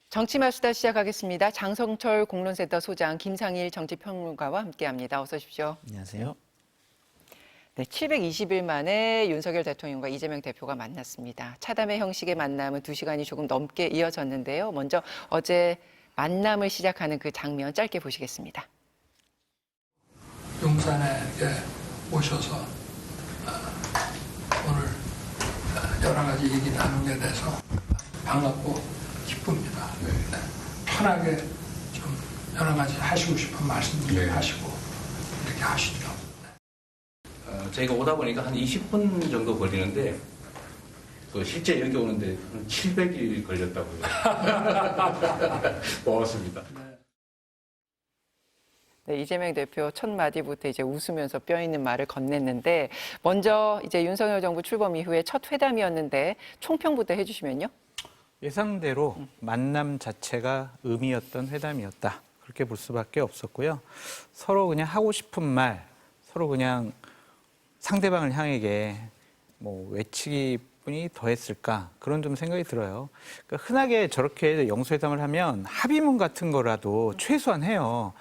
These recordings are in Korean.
정치마수다 시작하겠습니다. 장성철 공론센터 소장, 김상일 정치평론가와 함께합니다. 어서 오십시오. 안녕하세요. 네, 720일 만에 윤석열 대통령과 이재명 대표가 만났습니다. 차담의 형식의 만남은 2시간이 조금 넘게 이어졌는데요. 먼저 어제 만남을 시작하는 그 장면 짧게 보시겠습니다. 용산에 오셔서 오늘 여러 가지 얘기 나누게 돼서 반갑고 기쁩니다. 네. 편하게 좀 여러 가지 하시고 싶은 말씀들 하시고 이렇게 하시죠. 저희가 오다 보니까 한 20분 정도 걸리는데 실제 여기 오는데 한 700일 걸렸다고요. 고맙습니다. 네, 이재명 대표 첫 마디부터 이제 웃으면서 뼈 있는 말을 건넸는데 먼저 이제 윤석열 정부 출범 이후에 첫 회담이었는데 총평부터 해주시면요. 예상대로 만남 자체가 의미였던 회담이었다. 그렇게 볼 수밖에 없었고요. 서로 그냥 하고 싶은 말, 서로 그냥 상대방을 향하게 외치기뿐이 더했을까 그런 좀 생각이 들어요. 그러니까 흔하게 저렇게 영수회담을 하면 합의문 같은 거라도 최소한 해요.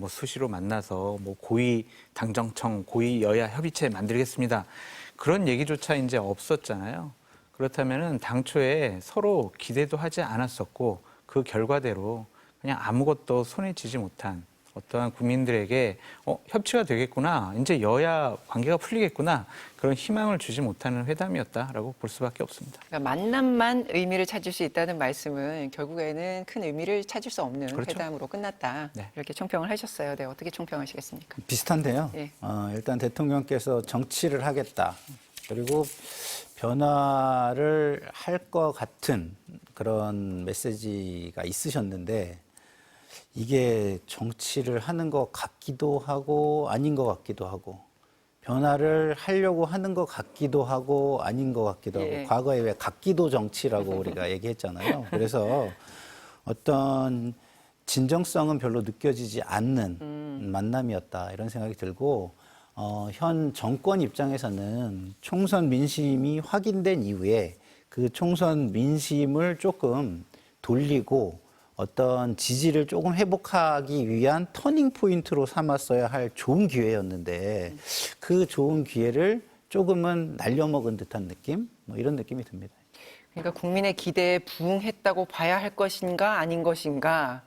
수시로 만나서 고위 당정청, 고위 여야 협의체 만들겠습니다. 그런 얘기조차 이제 없었잖아요. 그렇다면은 당초에 서로 기대도 하지 않았었고 그 결과대로 그냥 아무것도 손에 쥐지 못한 어떠한 국민들에게 협치가 되겠구나, 이제 여야 관계가 풀리겠구나 그런 희망을 주지 못하는 회담이었다라고 볼 수밖에 없습니다. 그러니까 만남만 의미를 찾을 수 있다는 말씀은 결국에는 큰 의미를 찾을 수 없는 그렇죠. 회담으로 끝났다. 네. 이렇게 총평을 하셨어요. 네, 어떻게 총평하시겠습니까? 비슷한데요. 예. 일단 대통령께서 정치를 하겠다. 그리고 변화를 할 것 같은 그런 메시지가 있으셨는데 이게 정치를 하는 것 같기도 하고 아닌 것 같기도 하고 변화를 하려고 하는 것 같기도 하고 아닌 것 같기도 하고 예. 과거에 왜 같기도 정치라고 우리가 얘기했잖아요. 그래서 어떤 진정성은 별로 느껴지지 않는 만남이었다 이런 생각이 들고 현 정권 입장에서는 총선 민심이 확인된 이후에 그 총선 민심을 조금 돌리고 어떤 지지를 조금 회복하기 위한 터닝 포인트로 삼았어야 할 좋은 기회였는데 그 좋은 기회를 조금은 날려먹은 듯한 느낌? 이런 느낌이 듭니다. 그러니까 국민의 기대에 부응했다고 봐야 할 것인가 아닌 것인가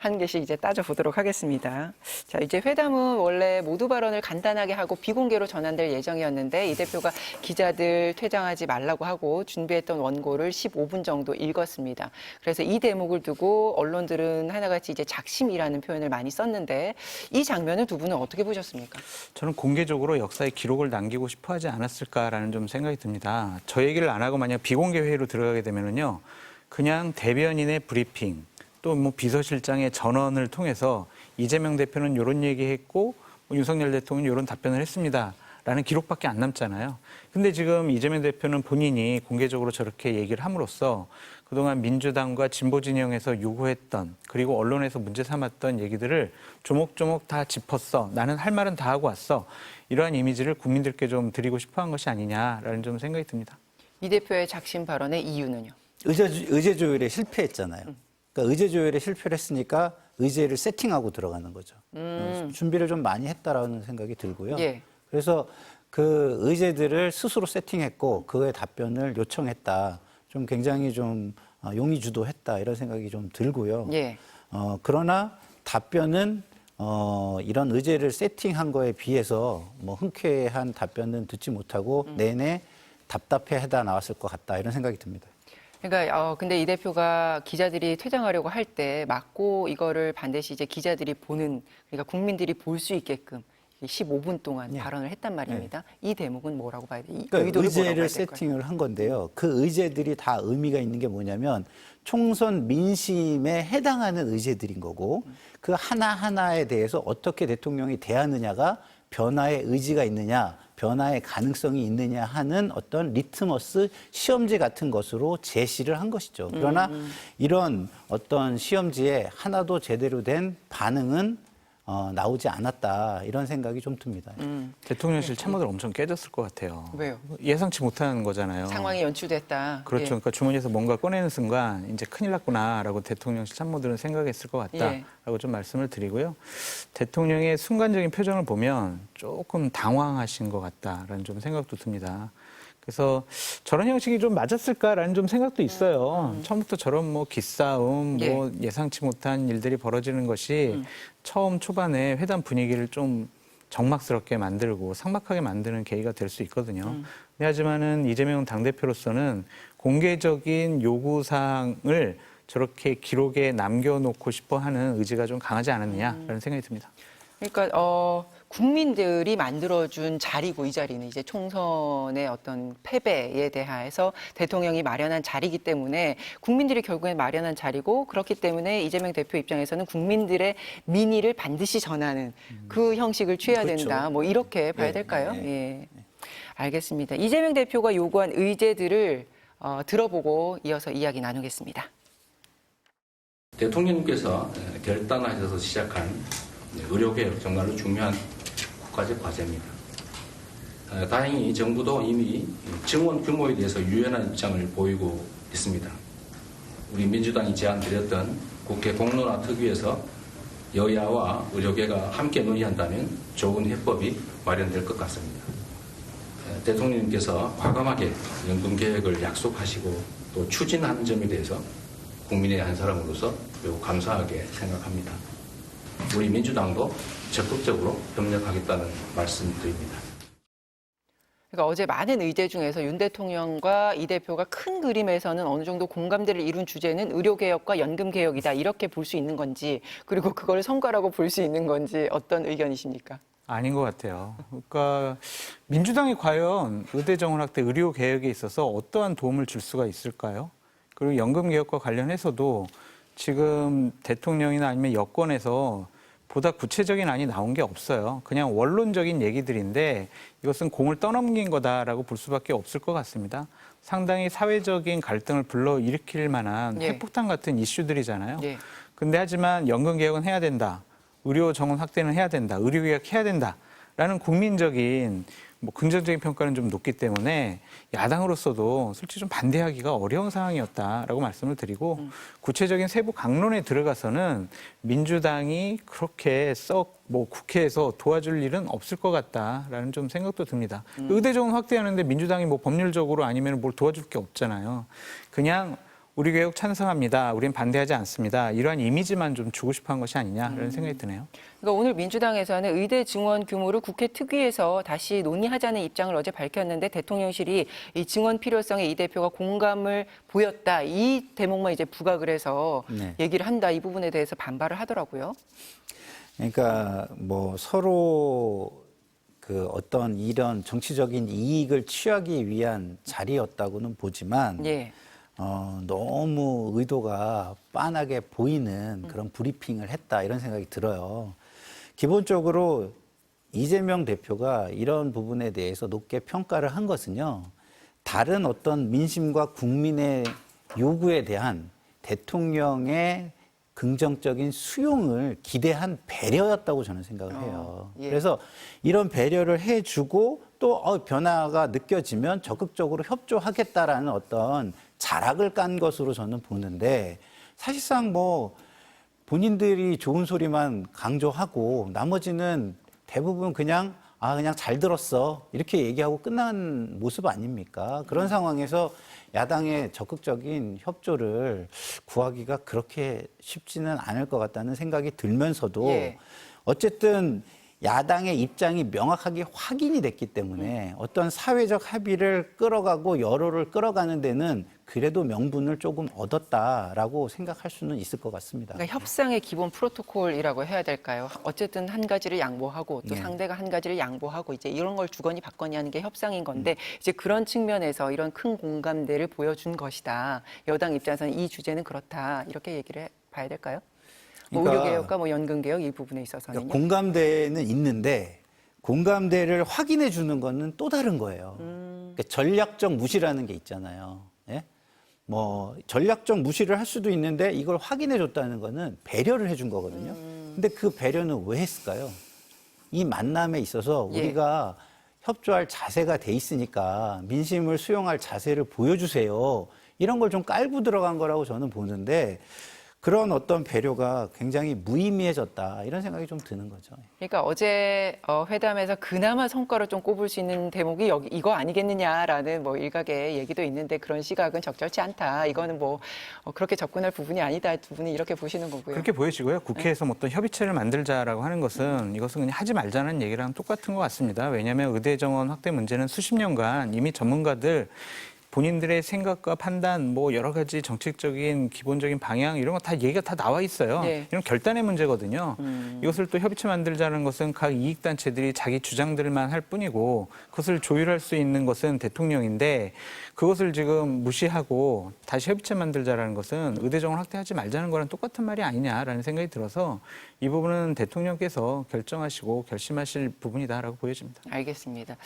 한 개씩 이제 따져보도록 하겠습니다. 자, 이제 회담은 원래 모두 발언을 간단하게 하고 비공개로 전환될 예정이었는데 이 대표가 기자들 퇴장하지 말라고 하고 준비했던 원고를 15분 정도 읽었습니다. 그래서 이 대목을 두고 언론들은 하나같이 이제 작심이라는 표현을 많이 썼는데 이 장면을 두 분은 어떻게 보셨습니까? 저는 공개적으로 역사의 기록을 남기고 싶어 하지 않았을까라는 좀 생각이 듭니다. 저 얘기를 안 하고 만약 비공개 회의로 들어가게 되면은요, 그냥 대변인의 브리핑, 또 비서실장의 전원을 통해서 이재명 대표는 이런 얘기했고 윤석열 대통령은 이런 답변을 했습니다라는 기록밖에 안 남잖아요. 근데 지금 이재명 대표는 본인이 공개적으로 저렇게 얘기를 함으로써 그동안 민주당과 진보 진영에서 요구했던 그리고 언론에서 문제 삼았던 얘기들을 조목조목 다 짚었어. 나는 할 말은 다 하고 왔어. 이러한 이미지를 국민들께 좀 드리고 싶어 한 것이 아니냐라는 좀 생각이 듭니다. 이 대표의 작심 발언의 이유는요? 의제 조율에 실패했잖아요. 그러니까 의제 조율에 실패를 했으니까 의제를 세팅하고 들어가는 거죠. 준비를 좀 많이 했다라는 생각이 들고요. 예. 그래서 그 의제들을 스스로 세팅했고 그의 답변을 요청했다. 좀 굉장히 좀 용의 주도했다 이런 생각이 좀 들고요. 예. 그러나 답변은 이런 의제를 세팅한 거에 비해서 흔쾌한 답변은 듣지 못하고 내내 답답해하다 나왔을 것 같다 이런 생각이 듭니다. 그러니까 근데 이 대표가 기자들이 퇴장하려고 할 때 막고 이거를 반드시 이제 기자들이 보는, 그러니까 국민들이 볼 수 있게끔 15분 동안 발언을 했단 말입니다. 이 대목은 뭐라고 봐야 돼요? 그러니까 의제를 세팅을 한 건데요. 그 의제들이 다 의미가 있는 게 뭐냐면 총선 민심에 해당하는 의제들인 거고 그 하나하나에 대해서 어떻게 대통령이 대하느냐가 변화의 의지가 있느냐, 변화의 가능성이 있느냐 하는 어떤 리트머스 시험지 같은 것으로 제시를 한 것이죠. 그러나 이런 어떤 시험지에 하나도 제대로 된 반응은 나오지 않았다 이런 생각이 좀 듭니다. 대통령실 참모들 엄청 깨졌을 것 같아요. 왜요? 예상치 못한 거잖아요. 상황이 연출됐다. 그렇죠. 예. 그러니까 주머니에서 뭔가 꺼내는 순간 이제 큰일 났구나라고 대통령실 참모들은 생각했을 것 같다라고 좀 말씀을 드리고요. 대통령의 순간적인 표정을 보면 조금 당황하신 것 같다라는 좀 생각도 듭니다. 그래서 저런 형식이 좀 맞았을까라는 좀 생각도 있어요. 처음부터 저런 뭐 기싸움, 뭐 예상치 못한 일들이 벌어지는 것이 처음 초반에 회담 분위기를 좀 적막스럽게 만들고 삭막하게 만드는 계기가 될 수 있거든요. 하지만은 이재명 당대표로서는 공개적인 요구사항을 저렇게 기록에 남겨놓고 싶어 하는 의지가 좀 강하지 않았느냐라는 생각이 듭니다. 그러니까 국민들이 만들어준 자리고 이 자리는 이제 총선의 어떤 패배에 대해서 대통령이 마련한 자리이기 때문에 국민들이 결국엔 마련한 자리고 그렇기 때문에 이재명 대표 입장에서는 국민들의 민의를 반드시 전하는 그 형식을 취해야 그렇죠. 된다. 뭐 이렇게 봐야 네, 될까요? 네, 예. 알겠습니다. 이재명 대표가 요구한 의제들을 들어보고 이어서 이야기 나누겠습니다. 대통령님께서 결단하셔서 시작한 의료개혁 정말로 중요한 국가적 과제입니다. 다행히 정부도 이미 증원 규모에 대해서 유연한 입장을 보이고 있습니다. 우리 민주당이 제안드렸던 국회 공론화 특위에서 여야와 의료계가 함께 논의한다면 좋은 해법이 마련될 것 같습니다. 대통령님께서 과감하게 연금개혁을 약속하시고 또 추진하는 점에 대해서 국민의 한 사람으로서 매우 감사하게 생각합니다. 우리 민주당도 적극적으로 협력하겠다는 말씀드립니다. 그러니까 어제 많은 의제 중에서 윤 대통령과 이 대표가 큰 그림에서는 어느 정도 공감대를 이룬 주제는 의료개혁과 연금개혁이다 이렇게 볼 수 있는 건지 그리고 그걸 성과라고 볼 수 있는 건지 어떤 의견이십니까? 아닌 것 같아요. 그러니까 민주당이 과연 의대 정원 확대, 의료 개혁에 있어서 어떠한 도움을 줄 수가 있을까요? 그리고 연금 개혁과 관련해서도 지금 대통령이나 아니면 여권에서 보다 구체적인 안이 나온 게 없어요. 그냥 원론적인 얘기들인데 이것은 공을 떠넘긴 거다라고 볼 수밖에 없을 것 같습니다. 상당히 사회적인 갈등을 불러일으킬 만한 예. 핵폭탄 같은 이슈들이잖아요. 예. 근데 하지만 연금 개혁은 해야 된다. 의료 정원 확대는 해야 된다. 의료 개혁 해야 된다라는 국민적인 뭐 긍정적인 평가는 좀 높기 때문에 야당으로서도 솔직히 좀 반대하기가 어려운 상황이었다라고 말씀을 드리고 구체적인 세부 강론에 들어가서는 민주당이 그렇게 썩 뭐 국회에서 도와줄 일은 없을 것 같다라는 좀 생각도 듭니다. 의대 정원 확대하는데 민주당이 뭐 법률적으로 아니면 뭘 도와줄 게 없잖아요. 그냥 우리 개혁 찬성합니다. 우린 반대하지 않습니다. 이러한 이미지만 좀 주고 싶어 한 것이 아니냐라는 생각이 드네요. 그러니까 오늘 민주당에서는 의대 증원 규모를 국회 특위에서 다시 논의하자는 입장을 어제 밝혔는데 대통령실이 이 증원 필요성에 이 대표가 공감을 보였다. 이 대목만 이제 부각을 해서 네. 얘기를 한다. 이 부분에 대해서 반발을 하더라고요. 그러니까 뭐 서로 그 어떤 이런 정치적인 이익을 취하기 위한 자리였다고는 보지만 예. 너무 의도가 빤하게 보이는 그런 브리핑을 했다 이런 생각이 들어요. 기본적으로 이재명 대표가 이런 부분에 대해서 높게 평가를 한 것은요. 다른 어떤 민심과 국민의 요구에 대한 대통령의 긍정적인 수용을 기대한 배려였다고 저는 생각을 해요. 예. 그래서 이런 배려를 해주고 또 변화가 느껴지면 적극적으로 협조하겠다라는 어떤 자락을 깐 것으로 저는 보는데 사실상 뭐 본인들이 좋은 소리만 강조하고 나머지는 대부분 그냥 그냥 잘 들었어 이렇게 얘기하고 끝난 모습 아닙니까? 그런 상황에서 야당의 적극적인 협조를 구하기가 그렇게 쉽지는 않을 것 같다는 생각이 들면서도 예. 어쨌든 야당의 입장이 명확하게 확인이 됐기 때문에 어떤 사회적 합의를 끌어가고 여론을 끌어가는 데는 그래도 명분을 조금 얻었다라고 생각할 수는 있을 것 같습니다. 그러니까 협상의 기본 프로토콜이라고 해야 될까요? 어쨌든 한 가지를 양보하고 또 예. 상대가 한 가지를 양보하고 이제 이런 걸 주거니 받거니 하는 게 협상인 건데 이제 그런 측면에서 이런 큰 공감대를 보여준 것이다. 여당 입장에서는 이 주제는 그렇다. 이렇게 얘기를 봐야 될까요? 뭐 그러니까 의료개혁과 뭐 연금개혁 이 부분에 있어서는요. 그러니까 공감대는 있는데 공감대를 확인해 주는 거는 또 다른 거예요. 그러니까 전략적 무시라는 게 있잖아요. 예? 뭐 전략적 무시를 할 수도 있는데 이걸 확인해 줬다는 거는 배려를 해준 거거든요. 근데 그 배려는 왜 했을까요? 이 만남에 있어서 예. 우리가 협조할 자세가 돼 있으니까 민심을 수용할 자세를 보여주세요. 이런 걸 좀 깔고 들어간 거라고 저는 보는데 그런 어떤 배려가 굉장히 무의미해졌다 이런 생각이 좀 드는 거죠. 그러니까 어제 회담에서 그나마 성과를 좀 꼽을 수 있는 대목이 여기 이거 아니겠느냐라는 뭐 일각의 얘기도 있는데 그런 시각은 적절치 않다. 이거는 뭐 그렇게 접근할 부분이 아니다. 두 분이 이렇게 보시는 거고요. 그렇게 보여지고요. 국회에서 뭐 어떤 협의체를 만들자라고 하는 것은 이것은 그냥 하지 말자는 얘기랑 똑같은 것 같습니다. 왜냐하면 의대 정원 확대 문제는 수십 년간 이미 전문가들 본인들의 생각과 판단, 뭐 여러 가지 정책적인 기본적인 방향 이런 거 다 얘기가 다 나와 있어요. 네. 이런 결단의 문제거든요. 이것을 또 협의체 만들자는 것은 각 이익단체들이 자기 주장들만 할 뿐이고 그것을 조율할 수 있는 것은 대통령인데 그것을 지금 무시하고 다시 협의체 만들자라는 것은 의대 정원 확대하지 말자는 거랑 똑같은 말이 아니냐라는 생각이 들어서 이 부분은 대통령께서 결정하시고 결심하실 부분이다라고 보여집니다. 알겠습니다.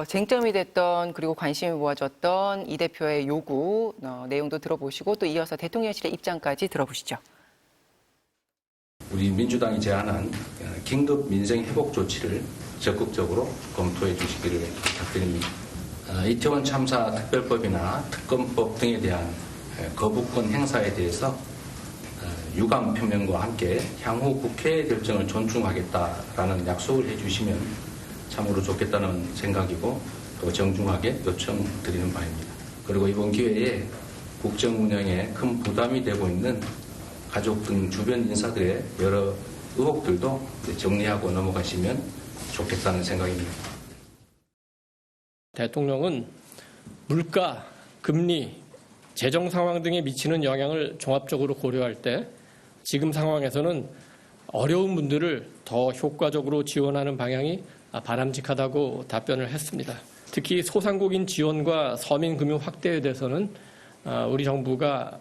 쟁점이 됐던 그리고 관심이 모아졌던 이 대표의 요구 내용도 들어보시고 또 이어서 대통령실의 입장까지 들어보시죠. 우리 민주당이 제안한 긴급 민생 회복 조치를 적극적으로 검토해 주시기를 부탁드립니다. 이태원 참사 특별법이나 특검법 등에 대한 거부권 행사에 대해서 유감 표명과 함께 향후 국회의 결정을 존중하겠다라는 약속을 해주시면 참으로 좋겠다는 생각이고 또 정중하게 요청드리는 바입니다. 그리고 이번 기회에 국정 운영에 큰 부담이 되고 있는 가족 등 주변 인사들의 여러 의혹들도 정리하고 넘어가시면 좋겠다는 생각입니다. 대통령은 물가, 금리, 재정 상황 등에 미치는 영향을 종합적으로 고려할 때 지금 상황에서는 어려운 분들을 더 효과적으로 지원하는 방향이 바람직하다고 답변을 했습니다. 특히 소상공인 지원과 서민금융 확대에 대해서는 우리 정부가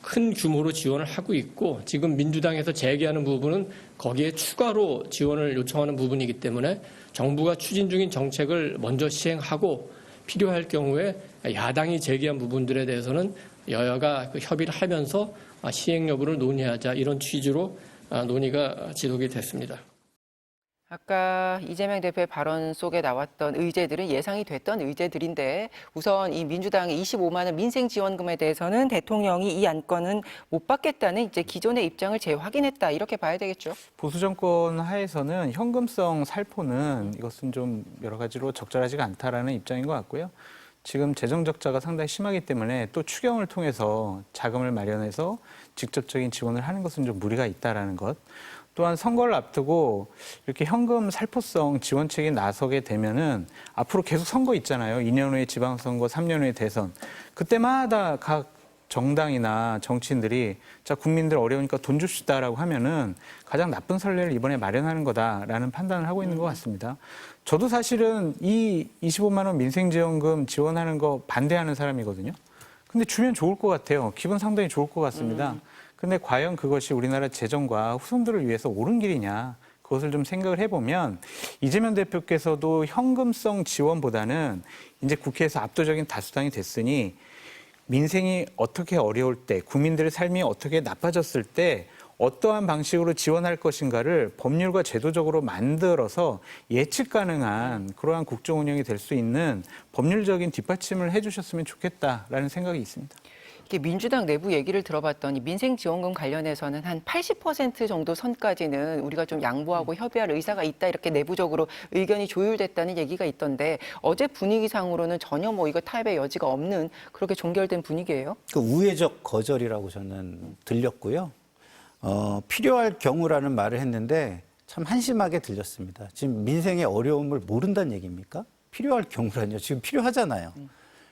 큰 규모로 지원을 하고 있고 지금 민주당에서 제기하는 부분은 거기에 추가로 지원을 요청하는 부분이기 때문에 정부가 추진 중인 정책을 먼저 시행하고 필요할 경우에 야당이 제기한 부분들에 대해서는 여야가 협의를 하면서 시행 여부를 논의하자 이런 취지로 논의가 지속이 됐습니다. 아까 이재명 대표의 발언 속에 나왔던 의제들은 예상이 됐던 의제들인데 우선 이 민주당의 25만 원 민생지원금에 대해서는 대통령이 이 안건은 못 받겠다는 이제 기존의 입장을 재확인했다 이렇게 봐야 되겠죠. 보수 정권 하에서는 현금성 살포는 이것은 좀 여러 가지로 적절하지가 않다라는 입장인 것 같고요. 지금 재정 적자가 상당히 심하기 때문에 또 추경을 통해서 자금을 마련해서 직접적인 지원을 하는 것은 좀 무리가 있다라는 것. 또한 선거를 앞두고 이렇게 현금 살포성 지원책이 나서게 되면은 앞으로 계속 선거 있잖아요. 2년 후에 지방선거, 3년 후에 대선. 그때마다 각 정당이나 정치인들이 자, 국민들 어려우니까 돈 줍시다라고 하면은 가장 나쁜 선례를 이번에 마련하는 거다라는 판단을 하고 있는 것 같습니다. 저도 사실은 이 25만 원 민생지원금 지원하는 거 반대하는 사람이거든요. 근데 주면 좋을 것 같아요. 기분 상당히 좋을 것 같습니다. 근데 과연 그것이 우리나라 재정과 후손들을 위해서 옳은 길이냐, 그것을 좀 생각을 해보면 이재명 대표께서도 현금성 지원보다는 이제 국회에서 압도적인 다수당이 됐으니 민생이 어떻게 어려울 때, 국민들의 삶이 어떻게 나빠졌을 때 어떠한 방식으로 지원할 것인가를 법률과 제도적으로 만들어서 예측 가능한 그러한 국정 운영이 될 수 있는 법률적인 뒷받침을 해주셨으면 좋겠다라는 생각이 있습니다. 이게 민주당 내부 얘기를 들어봤더니 민생지원금 관련해서는 한 80% 정도 선까지는 우리가 좀 양보하고 협의할 의사가 있다 이렇게 내부적으로 의견이 조율됐다는 얘기가 있던데 어제 분위기상으로는 전혀 뭐 이거 타협의 여지가 없는 그렇게 종결된 분위기예요. 그 우회적 거절이라고 저는 들렸고요. 필요할 경우라는 말을 했는데 참 한심하게 들렸습니다. 지금 민생의 어려움을 모른다는 얘기입니까? 필요할 경우라뇨. 지금 필요하잖아요.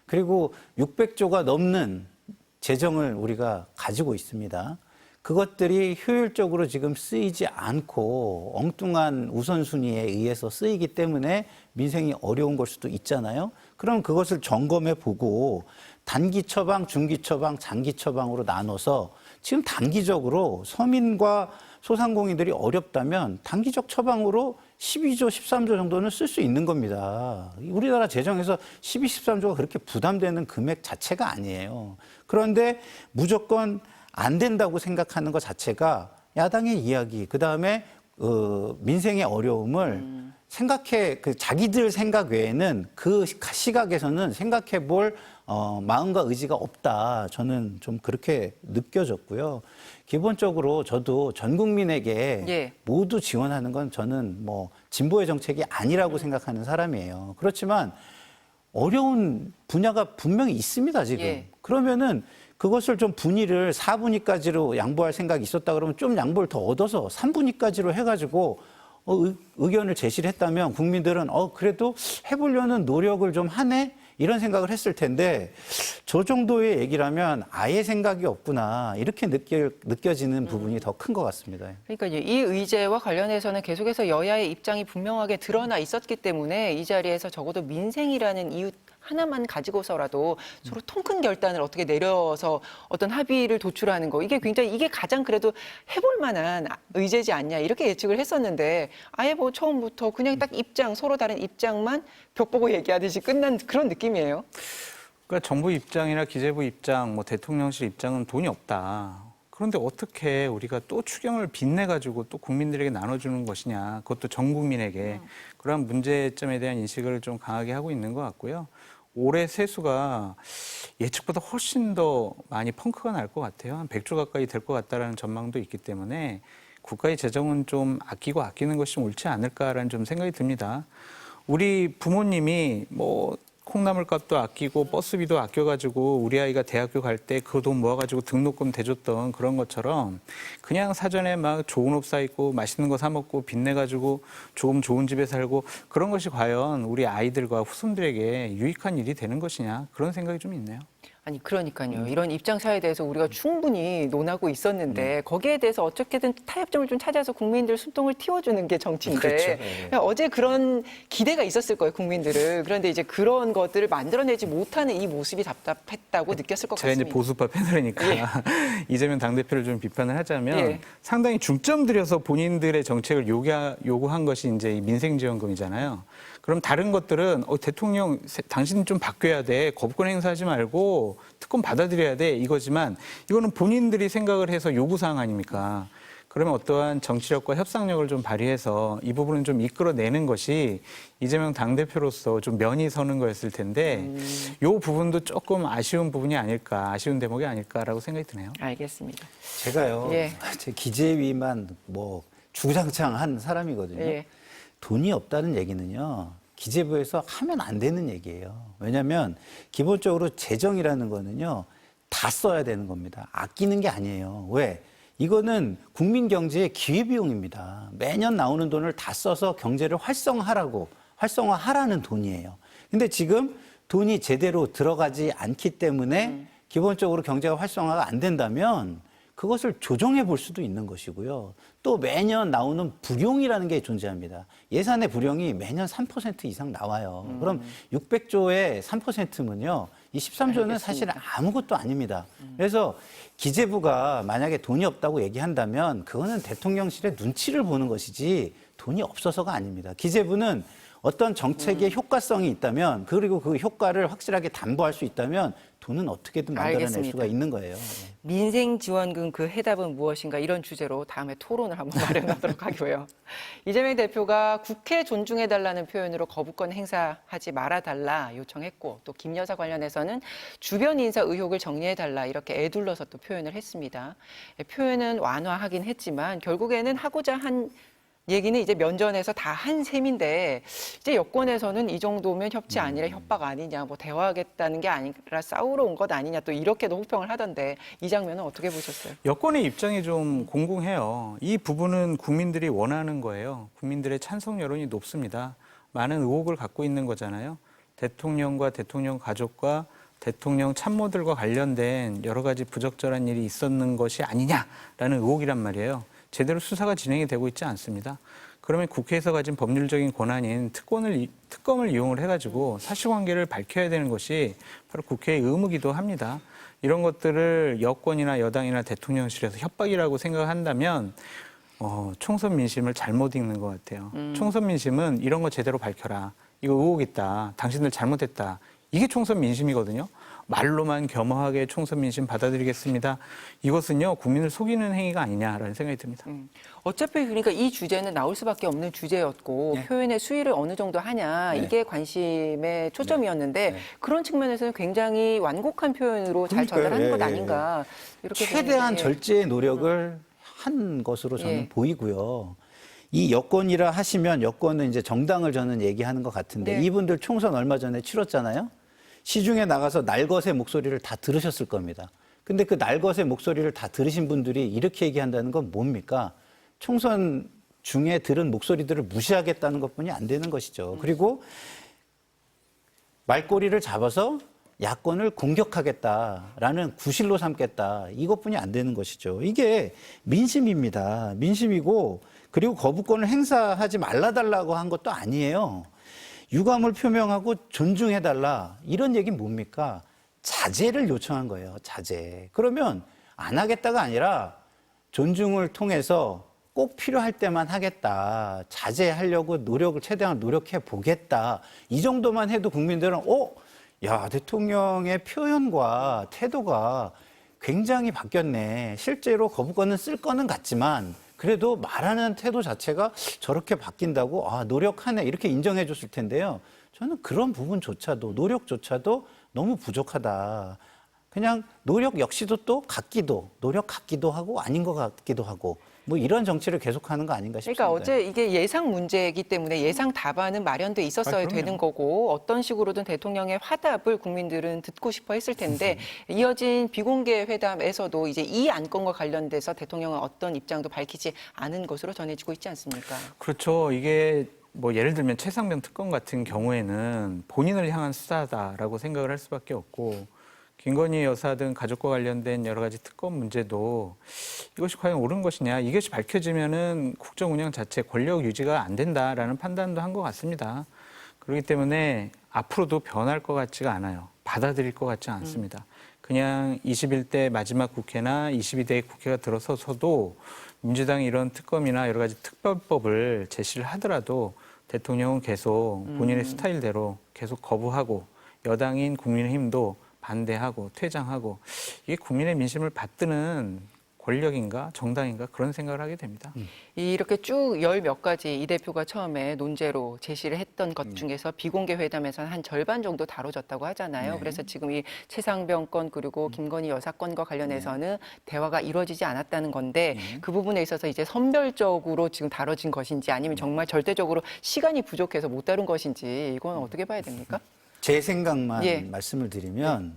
그리고 600조가 넘는 재정을 우리가 가지고 있습니다. 그것들이 효율적으로 지금 쓰이지 않고 엉뚱한 우선순위에 의해서 쓰이기 때문에 민생이 어려운 걸 수도 있잖아요. 그럼 그것을 점검해 보고 단기 처방, 중기 처방, 장기 처방으로 나눠서 지금 단기적으로 서민과 소상공인들이 어렵다면 단기적 처방으로 12조, 13조 정도는 쓸 수 있는 겁니다. 우리나라 재정에서 12, 13조가 그렇게 부담되는 금액 자체가 아니에요. 그런데 무조건 안 된다고 생각하는 것 자체가 야당의 이야기, 그다음에 민생의 어려움을 생각해 자기들 생각 외에는 그 시각에서는 생각해 볼 마음과 의지가 없다. 저는 좀 그렇게 느껴졌고요. 기본적으로 저도 전 국민에게 예. 모두 지원하는 건 저는 뭐 진보의 정책이 아니라고 생각하는 사람이에요. 그렇지만 어려운 분야가 분명히 있습니다, 지금. 예. 그러면은 그것을 좀 분위를 4분위까지로 양보할 생각이 있었다 그러면 좀 양보를 더 얻어서 3분위까지로 해가지고 의견을 제시를 했다면 국민들은 그래도 해보려는 노력을 좀 하네? 이런 생각을 했을 텐데 저 정도의 얘기라면 아예 생각이 없구나 이렇게 느껴지는 부분이 더 큰 것 같습니다. 그러니까 이 의제와 관련해서는 계속해서 여야의 입장이 분명하게 드러나 있었기 때문에 이 자리에서 적어도 민생이라는 이유 하나만 가지고서라도 서로 통 큰 결단을 어떻게 내려서 어떤 합의를 도출하는 거 이게 가장 그래도 해볼 만한 의제지 않냐 이렇게 예측을 했었는데 아예 뭐 처음부터 그냥 딱 서로 다른 입장만 벽 보고 얘기하듯이 끝난 그런 느낌이에요. 그러니까 정부 입장이나 기재부 입장, 뭐 대통령실 입장은 돈이 없다. 그런데 어떻게 우리가 또 추경을 빚내가지고 또 국민들에게 나눠주는 것이냐. 그것도 전 국민에게. 그런 문제점에 대한 인식을 좀 강하게 하고 있는 것 같고요. 올해 세수가 예측보다 훨씬 더 많이 펑크가 날 것 같아요. 한 100조 가까이 될 것 같다라는 전망도 있기 때문에 국가의 재정은 좀 아끼는 것이 좀 옳지 않을까라는 좀 생각이 듭니다. 우리 부모님이 뭐 콩나물값도 아끼고 버스비도 아껴가지고 우리 아이가 대학교 갈 때 그 돈 모아가지고 등록금 대줬던 그런 것처럼 그냥 사전에 막 좋은 옷 사 입고 맛있는 거 사 먹고 빚내가지고 조금 좋은 집에 살고 그런 것이 과연 우리 아이들과 후손들에게 유익한 일이 되는 것이냐 그런 생각이 좀 있네요. 아니 그러니까요. 이런 입장차에 대해서 우리가 충분히 논하고 있었는데 거기에 대해서 어떻게든 타협점을 좀 찾아서 국민들 숨통을 틔워주는 게 정치인데 어제 그런 기대가 있었을 거예요, 국민들은. 그런데 이제 그런 것들을 만들어내지 못하는 이 모습이 답답했다고 느꼈을 것 제가 같습니다. 이제 보수파 패널이니까 이재명 당대표를 좀 비판을 하자면 예. 상당히 중점 들여서 본인들의 정책을 요구한 것이 이제 이 민생지원금이잖아요. 그럼 다른 것들은 대통령 당신 좀 바뀌어야 돼. 거부권 행사하지 말고 특권 받아들여야 돼. 이거지만 이거는 본인들이 생각을 해서 요구사항 아닙니까? 그러면 어떠한 정치력과 협상력을 좀 발휘해서 이 부분은 좀 이끌어내는 것이 이재명 당대표로서 좀 면이 서는 거였을 텐데 이 부분도 조금 아쉬운 부분이 아닐까, 아쉬운 대목이 아닐까라고 생각이 드네요. 알겠습니다. 제가요, 예. 제 기재위만 뭐 주구장창 한 사람이거든요. 예. 돈이 없다는 얘기는요, 기재부에서 하면 안 되는 얘기예요. 왜냐하면 기본적으로 재정이라는 거는요, 다 써야 되는 겁니다. 아끼는 게 아니에요. 왜? 이거는 국민 경제의 기회비용입니다. 매년 나오는 돈을 다 써서 경제를 활성화하라는 돈이에요. 근데 지금 돈이 제대로 들어가지 않기 때문에 기본적으로 경제가 활성화가 안 된다면 그것을 조정해 볼 수도 있는 것이고요. 또 매년 나오는 불용이라는 게 존재합니다. 예산의 불용이 매년 3% 이상 나와요. 그럼 600조의 3%면요. 이 13조는 사실은 아무것도 아닙니다. 그래서 기재부가 만약에 돈이 없다고 얘기한다면 그거는 대통령실의 눈치를 보는 것이지 돈이 없어서가 아닙니다. 기재부는 어떤 정책의 효과성이 있다면 그리고 그 효과를 확실하게 담보할 수 있다면 돈은 어떻게든 만들어낼 알겠습니다. 수가 있는 거예요. 민생지원금 그 해답은 무엇인가 이런 주제로 다음에 토론을 한번 마련하도록 하고요. 이재명 대표가 국회 존중해달라는 표현으로 거부권 행사하지 말아달라 요청했고 또 김 여사 관련해서는 주변 인사 의혹을 정리해달라 이렇게 애둘러서 또 표현을 했습니다. 표현은 완화하긴 했지만 결국에는 하고자 한 얘기는 이제 면전에서 다 한 셈인데 이제 여권에서는 이 정도면 협치 아니라 협박 아니냐, 뭐 대화하겠다는 게 아니라 싸우러 온 것 아니냐 또 이렇게도 호평을 하던데 이 장면은 어떻게 보셨어요? 여권의 입장이 좀 공공해요. 이 부분은 국민들이 원하는 거예요. 국민들의 찬성 여론이 높습니다. 많은 의혹을 갖고 있는 거잖아요. 대통령과 대통령 가족과 대통령 참모들과 관련된 여러 가지 부적절한 일이 있었는 것이 아니냐라는 의혹이란 말이에요. 제대로 수사가 진행이 되고 있지 않습니다. 그러면 국회에서 가진 법률적인 권한인 특검을 이용을 해가지고 사실관계를 밝혀야 되는 것이 바로 국회의 의무기도 합니다. 이런 것들을 여권이나 여당이나 대통령실에서 협박이라고 생각한다면 총선 민심을 잘못 읽는 것 같아요. 총선 민심은 이런 거 제대로 밝혀라. 이거 의혹 있다. 당신들 잘못했다. 이게 총선 민심이거든요. 말로만 겸허하게 총선 민심 받아들이겠습니다. 이것은요 국민을 속이는 행위가 아니냐라는 생각이 듭니다. 어차피 그러니까 이 주제는 나올 수밖에 없는 주제였고 네. 표현의 수위를 어느 정도 하냐 네. 이게 관심의 초점이었는데 그런 측면에서는 굉장히 완곡한 표현으로 잘 그러니까요. 전달한 것 예, 예, 아닌가 이렇게 최대한 보는데. 절제의 노력을 한 것으로 저는 예. 보이고요. 이 여권이라 하시면 여권은 이제 정당을 저는 얘기하는 것 같은데 네. 이분들 총선 얼마 전에 치렀잖아요. 시중에 나가서 날것의 목소리를 다 들으셨을 겁니다. 근데 그 날것의 목소리를 다 들으신 분들이 이렇게 얘기한다는 건 뭡니까? 총선 중에 들은 목소리들을 무시하겠다는 것뿐이 안 되는 것이죠. 그리고 말꼬리를 잡아서 야권을 공격하겠다라는 구실로 삼겠다. 이것뿐이 안 되는 것이죠. 이게 민심입니다. 민심이고 그리고 거부권을 행사하지 말라달라고 한 것도 아니에요. 유감을 표명하고 존중해달라. 이런 얘기는 뭡니까? 자제를 요청한 거예요. 자제. 그러면 안 하겠다가 아니라 존중을 통해서 꼭 필요할 때만 하겠다. 자제하려고 노력을 최대한 노력해 보겠다. 이 정도만 해도 국민들은 야, 대통령의 표현과 태도가 굉장히 바뀌었네. 실제로 거부권은 쓸 거는 같지만 그래도 말하는 태도 자체가 저렇게 바뀐다고 노력하네 이렇게 인정해 줬을 텐데요. 저는 그런 부분조차도 노력조차도 너무 부족하다. 그냥 노력 역시도 또 노력 같기도 하고 아닌 것 같기도 하고 뭐 이런 정치를 계속하는 거 아닌가 싶습니다. 그러니까 어제 이게 예상 문제이기 때문에 예상 답안은 마련돼 있었어야 되는 거고 어떤 식으로든 대통령의 화답을 국민들은 듣고 싶어 했을 텐데 이어진 비공개 회담에서도 이제 이 안건과 관련돼서 대통령은 어떤 입장도 밝히지 않은 것으로 전해지고 있지 않습니까? 그렇죠. 이게 뭐 예를 들면 최상병 특검 같은 경우에는 본인을 향한 수사다라고 생각을 할 수밖에 없고 김건희 여사 등 가족과 관련된 여러 가지 특검 문제도 이것이 과연 옳은 것이냐 이것이 밝혀지면은 국정 운영 자체 권력 유지가 안 된다라는 판단도 한 것 같습니다. 그렇기 때문에 앞으로도 변할 것 같지가 않아요. 받아들일 것 같지 않습니다. 그냥 21대 마지막 국회나 22대 국회가 들어서서도 민주당이 이런 특검이나 여러 가지 특별법을 제시를 하더라도 대통령은 계속 본인의 스타일대로 계속 거부하고 여당인 국민의힘도 반대하고 퇴장하고 이게 국민의 민심을 받드는 권력인가 정당인가 그런 생각을 하게 됩니다. 이렇게 쭉 열 몇 가지 이 대표가 처음에 논제로 제시를 했던 것 중에서 비공개 회담에서는 한 절반 정도 다뤄졌다고 하잖아요. 그래서 지금 이 최상병 건 그리고 김건희 여사 건과 관련해서는 대화가 이루어지지 않았다는 건데 그 부분에 있어서 이제 선별적으로 지금 다뤄진 것인지 아니면 정말 절대적으로 시간이 부족해서 못 다룬 것인지 이건 어떻게 봐야 됩니까? 제 생각만 예. 말씀을 드리면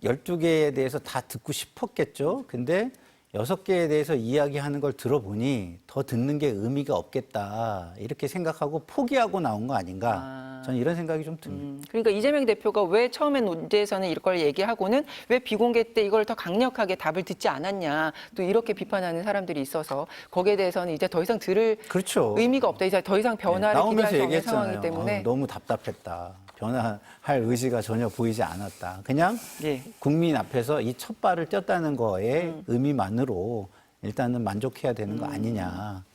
12개에 대해서 다 듣고 싶었겠죠. 근데 6개에 대해서 이야기하는 걸 들어보니 더 듣는 게 의미가 없겠다. 이렇게 생각하고 포기하고 나온 거 아닌가. 저는 이런 생각이 좀 듭니다. 그러니까 이재명 대표가 왜 처음에 논제에서는 이걸 얘기하고는 왜 비공개 때 이걸 더 강력하게 답을 듣지 않았냐. 또 이렇게 비판하는 사람들이 있어서 거기에 대해서는 이제 더 이상 들을 그렇죠. 의미가 없다. 이제 더 이상 변화를 나오면서 기대할 수 없는 상황이기 얘기했잖아요. 때문에. 너무 답답했다. 변화할 의지가 전혀 보이지 않았다. 그냥 예. 국민 앞에서 이 첫 발을 뗐다는 거에 의미만으로 일단은 만족해야 되는 거 아니냐.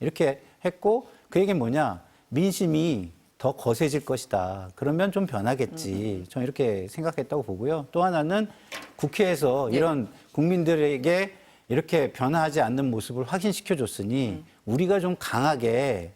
이렇게 했고 그 얘기는 뭐냐. 민심이 더 거세질 것이다. 그러면 좀 변하겠지. 저는 이렇게 생각했다고 보고요. 또 하나는 국회에서 이런 국민들에게 이렇게 변화하지 않는 모습을 확인시켜줬으니 우리가 좀 강하게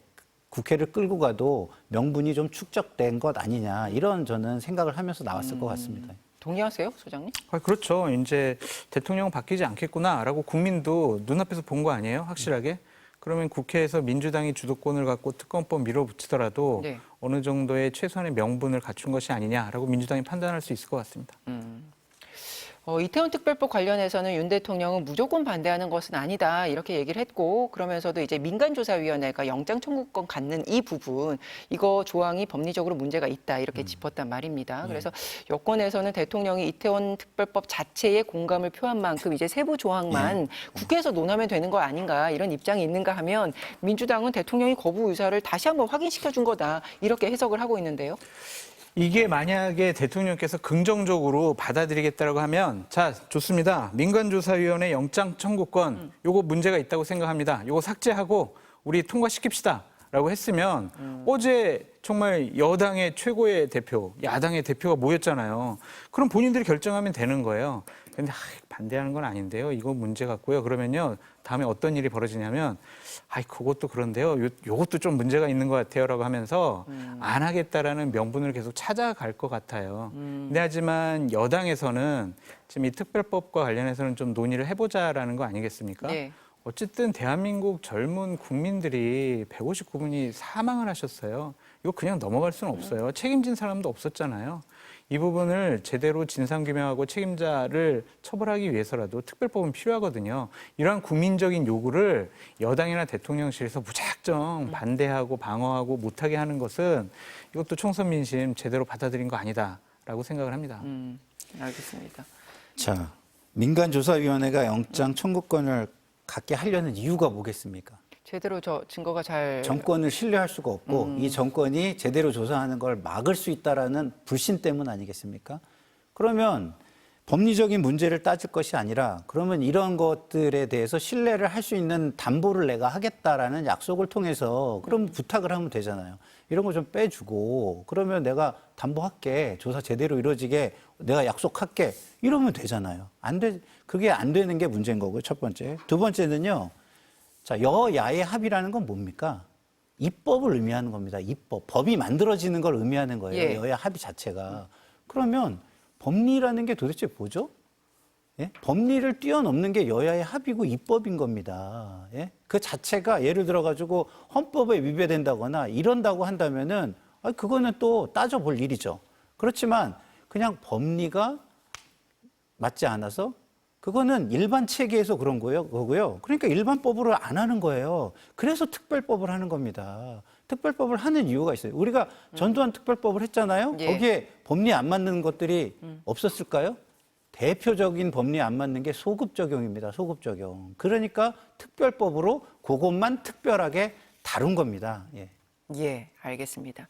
국회를 끌고 가도 명분이 좀 축적된 것 아니냐. 이런 저는 생각을 하면서 나왔을 것 같습니다. 동의하세요, 소장님? 그렇죠. 이제 대통령은 바뀌지 않겠구나라고 국민도 눈앞에서 본 거 아니에요? 확실하게. 그러면 국회에서 민주당이 주도권을 갖고 특검법 밀어붙이더라도 네. 어느 정도의 최소한의 명분을 갖춘 것이 아니냐라고 민주당이 판단할 수 있을 것 같습니다. 이태원 특별법 관련해서는 윤 대통령은 무조건 반대하는 것은 아니다 이렇게 얘기를 했고 그러면서도 이제 민간조사위원회가 영장 청구권 갖는 이 부분 이거 조항이 법리적으로 문제가 있다 이렇게 짚었단 말입니다. 그래서 여권에서는 대통령이 이태원 특별법 자체에 공감을 표한 만큼 이제 세부 조항만 국회에서 논하면 되는 거 아닌가 이런 입장이 있는가 하면 민주당은 대통령이 거부 의사를 다시 한번 확인시켜 준 거다 이렇게 해석을 하고 있는데요. 이게 만약에 대통령께서 긍정적으로 받아들이겠다고 하면 자 좋습니다. 민간조사위원회 영장 청구권 요거 문제가 있다고 생각합니다. 요거 삭제하고 우리 통과시킵시다 라고 했으면 어제 정말 여당의 최고의 대표, 야당의 대표가 모였잖아요. 그럼 본인들이 결정하면 되는 거예요. 근데 반대하는 건 아닌데요. 이거 문제 같고요. 그러면요. 다음에 어떤 일이 벌어지냐면 그것도 그런데요. 요것도 좀 문제가 있는 것 같아요라고 하면서 안 하겠다라는 명분을 계속 찾아갈 것 같아요. 근데 하지만 여당에서는 지금 이 특별법과 관련해서는 좀 논의를 해보자라는 거 아니겠습니까? 네. 어쨌든 대한민국 젊은 국민들이 159분이 사망을 하셨어요. 이거 그냥 넘어갈 수는 없어요. 책임진 사람도 없었잖아요. 이 부분을 제대로 진상규명하고 책임자를 처벌하기 위해서라도 특별법은 필요하거든요. 이러한 국민적인 요구를 여당이나 대통령실에서 무작정 반대하고 방어하고 못하게 하는 것은 이것도 총선 민심 제대로 받아들인 거 아니다라고 생각을 합니다. 알겠습니다. 자, 민간조사위원회가 영장 청구권을 갖게 하려는 이유가 뭐겠습니까? 제대로 증거가 잘 정권을 신뢰할 수가 없고 이 정권이 제대로 조사하는 걸 막을 수 있다라는 불신 때문 아니겠습니까? 그러면 법리적인 문제를 따질 것이 아니라 그러면 이런 것들에 대해서 신뢰를 할 수 있는 담보를 내가 하겠다라는 약속을 통해서 그럼 부탁을 하면 되잖아요. 이런 거 좀 빼주고 그러면 내가 담보할게. 조사 제대로 이루어지게 내가 약속할게. 이러면 되잖아요. 그게 안 되는 게 문제인 거고요. 첫 번째. 두 번째는요. 자, 여야의 합의라는 건 뭡니까? 입법을 의미하는 겁니다. 입법. 법이 만들어지는 걸 의미하는 거예요. 예. 여야 합의 자체가. 그러면 법리라는 게 도대체 뭐죠? 예? 법리를 뛰어넘는 게 여야의 합의고 입법인 겁니다. 예? 그 자체가 예를 들어가지고 헌법에 위배된다거나 이런다고 한다면은 그거는 또 따져볼 일이죠. 그렇지만 그냥 법리가 맞지 않아서 그거는 일반 체계에서 그런 거고요. 그러니까 일반법으로 안 하는 거예요. 그래서 특별법을 하는 겁니다. 특별법을 하는 이유가 있어요. 우리가 전두환 특별법을 했잖아요. 예. 거기에 법리 안 맞는 것들이 없었을까요? 대표적인 법리 안 맞는 게 소급 적용입니다. 소급 적용. 그러니까 특별법으로 그것만 특별하게 다룬 겁니다. 예. 예, 알겠습니다.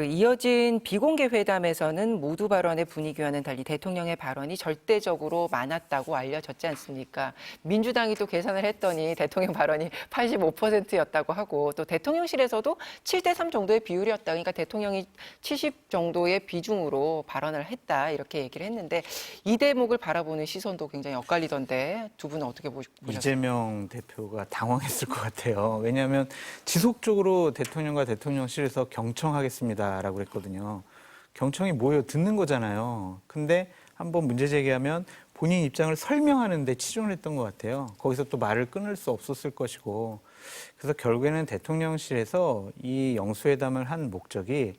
이어진 비공개 회담에서는 모두 발언의 분위기와는 달리 대통령의 발언이 절대적으로 많았다고 알려졌지 않습니까? 민주당이 또 계산을 했더니 대통령 발언이 85%였다고 하고 또 대통령실에서도 7대3 정도의 비율이었다. 그러니까 대통령이 70 정도의 비중으로 발언을 했다. 이렇게 얘기를 했는데 이 대목을 바라보는 시선도 굉장히 엇갈리던데 두 분은 어떻게 보셨어요? 이재명 대표가 당황했을 것 같아요. 왜냐하면 지속적으로 대통령과 대통령실에서 경청하겠습니다라고 그랬거든요. 경청이 뭐예요? 듣는 거잖아요. 근데 한번 문제 제기하면 본인 입장을 설명하는데 치중을 했던 것 같아요. 거기서 또 말을 끊을 수 없었을 것이고. 그래서 결국에는 대통령실에서 이 영수회담을 한 목적이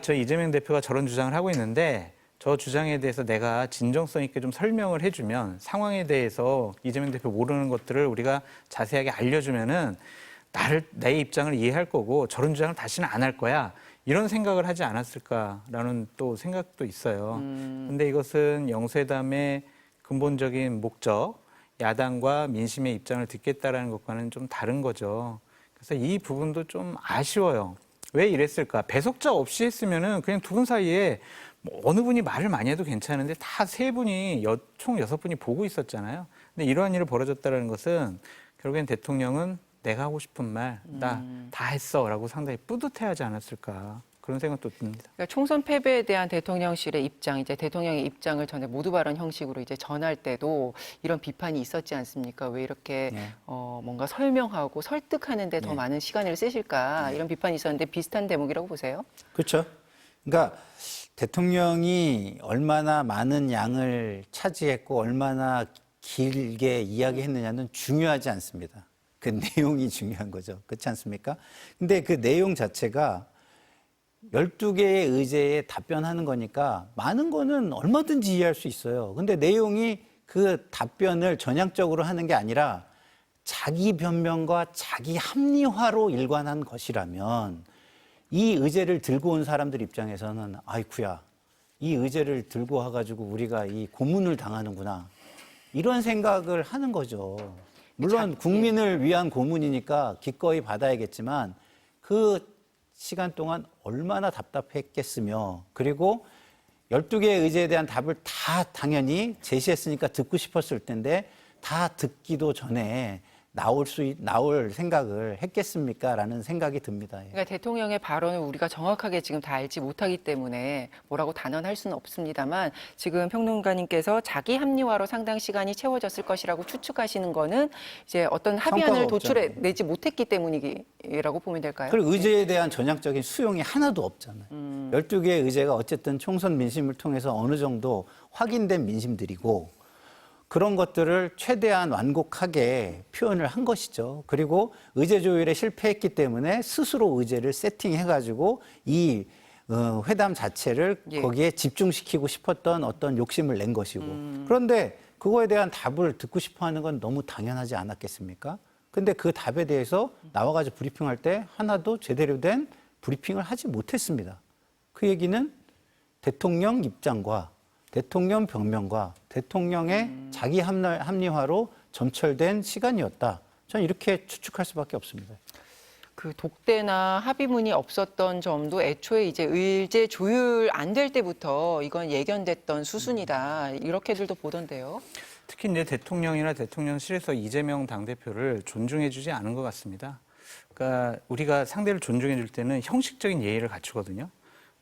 저 이재명 대표가 저런 주장을 하고 있는데 저 주장에 대해서 내가 진정성 있게 좀 설명을 해주면 상황에 대해서 이재명 대표 모르는 것들을 우리가 자세하게 알려주면은 내 입장을 이해할 거고 저런 주장을 다시는 안 할 거야. 이런 생각을 하지 않았을까라는 또 생각도 있어요. 근데 이것은 영수회담의 근본적인 목적, 야당과 민심의 입장을 듣겠다라는 것과는 좀 다른 거죠. 그래서 이 부분도 좀 아쉬워요. 왜 이랬을까? 배석자 없이 했으면은 그냥 두 분 사이에 어느 분이 말을 많이 해도 괜찮은데 다 세 분이 총 6분이 보고 있었잖아요. 근데 이러한 일이 벌어졌다는 것은 결국엔 대통령은 내가 하고 싶은 말 나 다 했어라고 상당히 뿌듯해하지 않았을까 그런 생각도 듭니다. 그러니까 총선 패배에 대한 대통령실의 입장, 이제 대통령의 입장을 전에 모두 발언 형식으로 이제 전할 때도 이런 비판이 있었지 않습니까? 왜 이렇게 네. 뭔가 설명하고 설득하는데 더 많은 시간을 쓰실까? 이런 비판이 있었는데 비슷한 대목이라고 보세요? 그렇죠. 그러니까 대통령이 얼마나 많은 양을 차지했고 얼마나 길게 이야기했느냐는 중요하지 않습니다. 그 내용이 중요한 거죠. 그렇지 않습니까? 근데 그 내용 자체가 12개의 의제에 답변하는 거니까 많은 거는 얼마든지 이해할 수 있어요. 근데 내용이 그 답변을 전향적으로 하는 게 아니라 자기 변명과 자기 합리화로 일관한 것이라면 이 의제를 들고 온 사람들 입장에서는 아이쿠야, 이 의제를 들고 와가지고 우리가 이 고문을 당하는구나. 이런 생각을 하는 거죠. 물론 국민을 위한 고문이니까 기꺼이 받아야겠지만 그 시간 동안 얼마나 답답했겠으며 그리고 12개의 의제에 대한 답을 다 당연히 제시했으니까 듣고 싶었을 텐데 다 듣기도 전에 나올 생각을 했겠습니까라는 생각이 듭니다. 예. 그러니까 대통령의 발언을 우리가 정확하게 지금 다 알지 못하기 때문에 뭐라고 단언할 수는 없습니다만 지금 평론가님께서 자기 합리화로 상당 시간이 채워졌을 것이라고 추측하시는 거는 이제 어떤 합의안을 성과가 내지 못했기 때문이라고 보면 될까요? 그리고 의제에 대한 전향적인 수용이 하나도 없잖아요. 12개의 의제가 어쨌든 총선 민심을 통해서 어느 정도 확인된 민심들이고 그런 것들을 최대한 완곡하게 표현을 한 것이죠. 그리고 의제 조율에 실패했기 때문에 스스로 의제를 세팅해가지고 이 회담 자체를 예. 거기에 집중시키고 싶었던 어떤 욕심을 낸 것이고 그런데 그거에 대한 답을 듣고 싶어 하는 건 너무 당연하지 않았겠습니까? 근데 그 답에 대해서 나와가지고 브리핑할 때 하나도 제대로 된 브리핑을 하지 못했습니다. 그 얘기는 대통령 입장과 대통령 병명과 대통령의 자기 합리화로 점철된 시간이었다. 저는 이렇게 추측할 수밖에 없습니다. 그 독대나 합의문이 없었던 점도 애초에 이제 의제 조율 안 될 때부터 이건 예견됐던 수순이다. 이렇게들도 보던데요. 특히 이제 대통령이나 대통령실에서 이재명 당대표를 존중해주지 않은 것 같습니다. 그러니까 우리가 상대를 존중해줄 때는 형식적인 예의를 갖추거든요.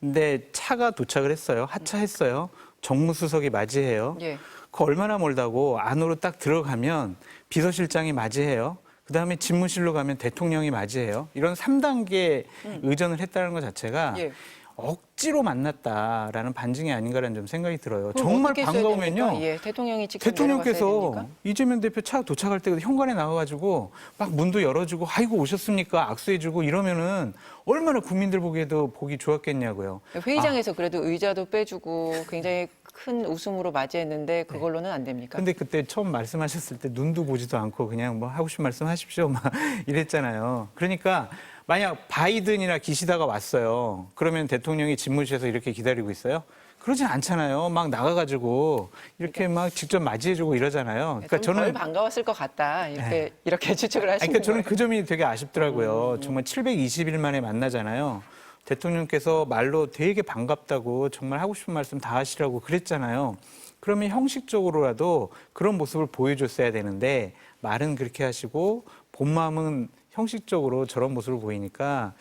근데 차가 도착을 했어요. 하차했어요. 정무수석이 맞이해요. 예. 그 얼마나 멀다고 안으로 딱 들어가면 비서실장이 맞이해요. 그다음에 집무실로 가면 대통령이 맞이해요. 이런 3단계 의전을 했다는 것 자체가 예. 억지로 만났다라는 반증이 아닌가라는 좀 생각이 들어요. 그럼 정말 어떻게 했어야 반가우면요. 됩니까? 예, 대통령이 직접 내려갔어야 대통령께서 됩니까? 이재명 대표 차 도착할 때 현관에 나와가지고 막 문도 열어주고 아이고 오셨습니까 악수해주고 이러면은 얼마나 국민들 보기에도 보기 좋았겠냐고요. 회의장에서 그래도 의자도 빼주고 굉장히 큰 웃음으로 맞이했는데 그걸로는 안 됩니까? 근데 그때 처음 말씀하셨을 때 눈도 보지도 않고 그냥 뭐 하고 싶은 말씀 하십시오 막 이랬잖아요. 그러니까 만약 바이든이나 기시다가 왔어요. 그러면 대통령이 집무실에서 이렇게 기다리고 있어요? 그러진 않잖아요. 막 나가가지고 이렇게 막 직접 맞이해주고 이러잖아요. 그러니까 저는 덜 반가웠을 것 같다. 이렇게 추측을 하시는 그러니까 저는 거예요. 그 점이 되게 아쉽더라고요. 정말 720일 만에 만나잖아요. 대통령께서 말로 되게 반갑다고 정말 하고 싶은 말씀 다 하시라고 그랬잖아요. 그러면 형식적으로라도 그런 모습을 보여줬어야 되는데 말은 그렇게 하시고 본 마음은 형식적으로 저런 모습을 보이니까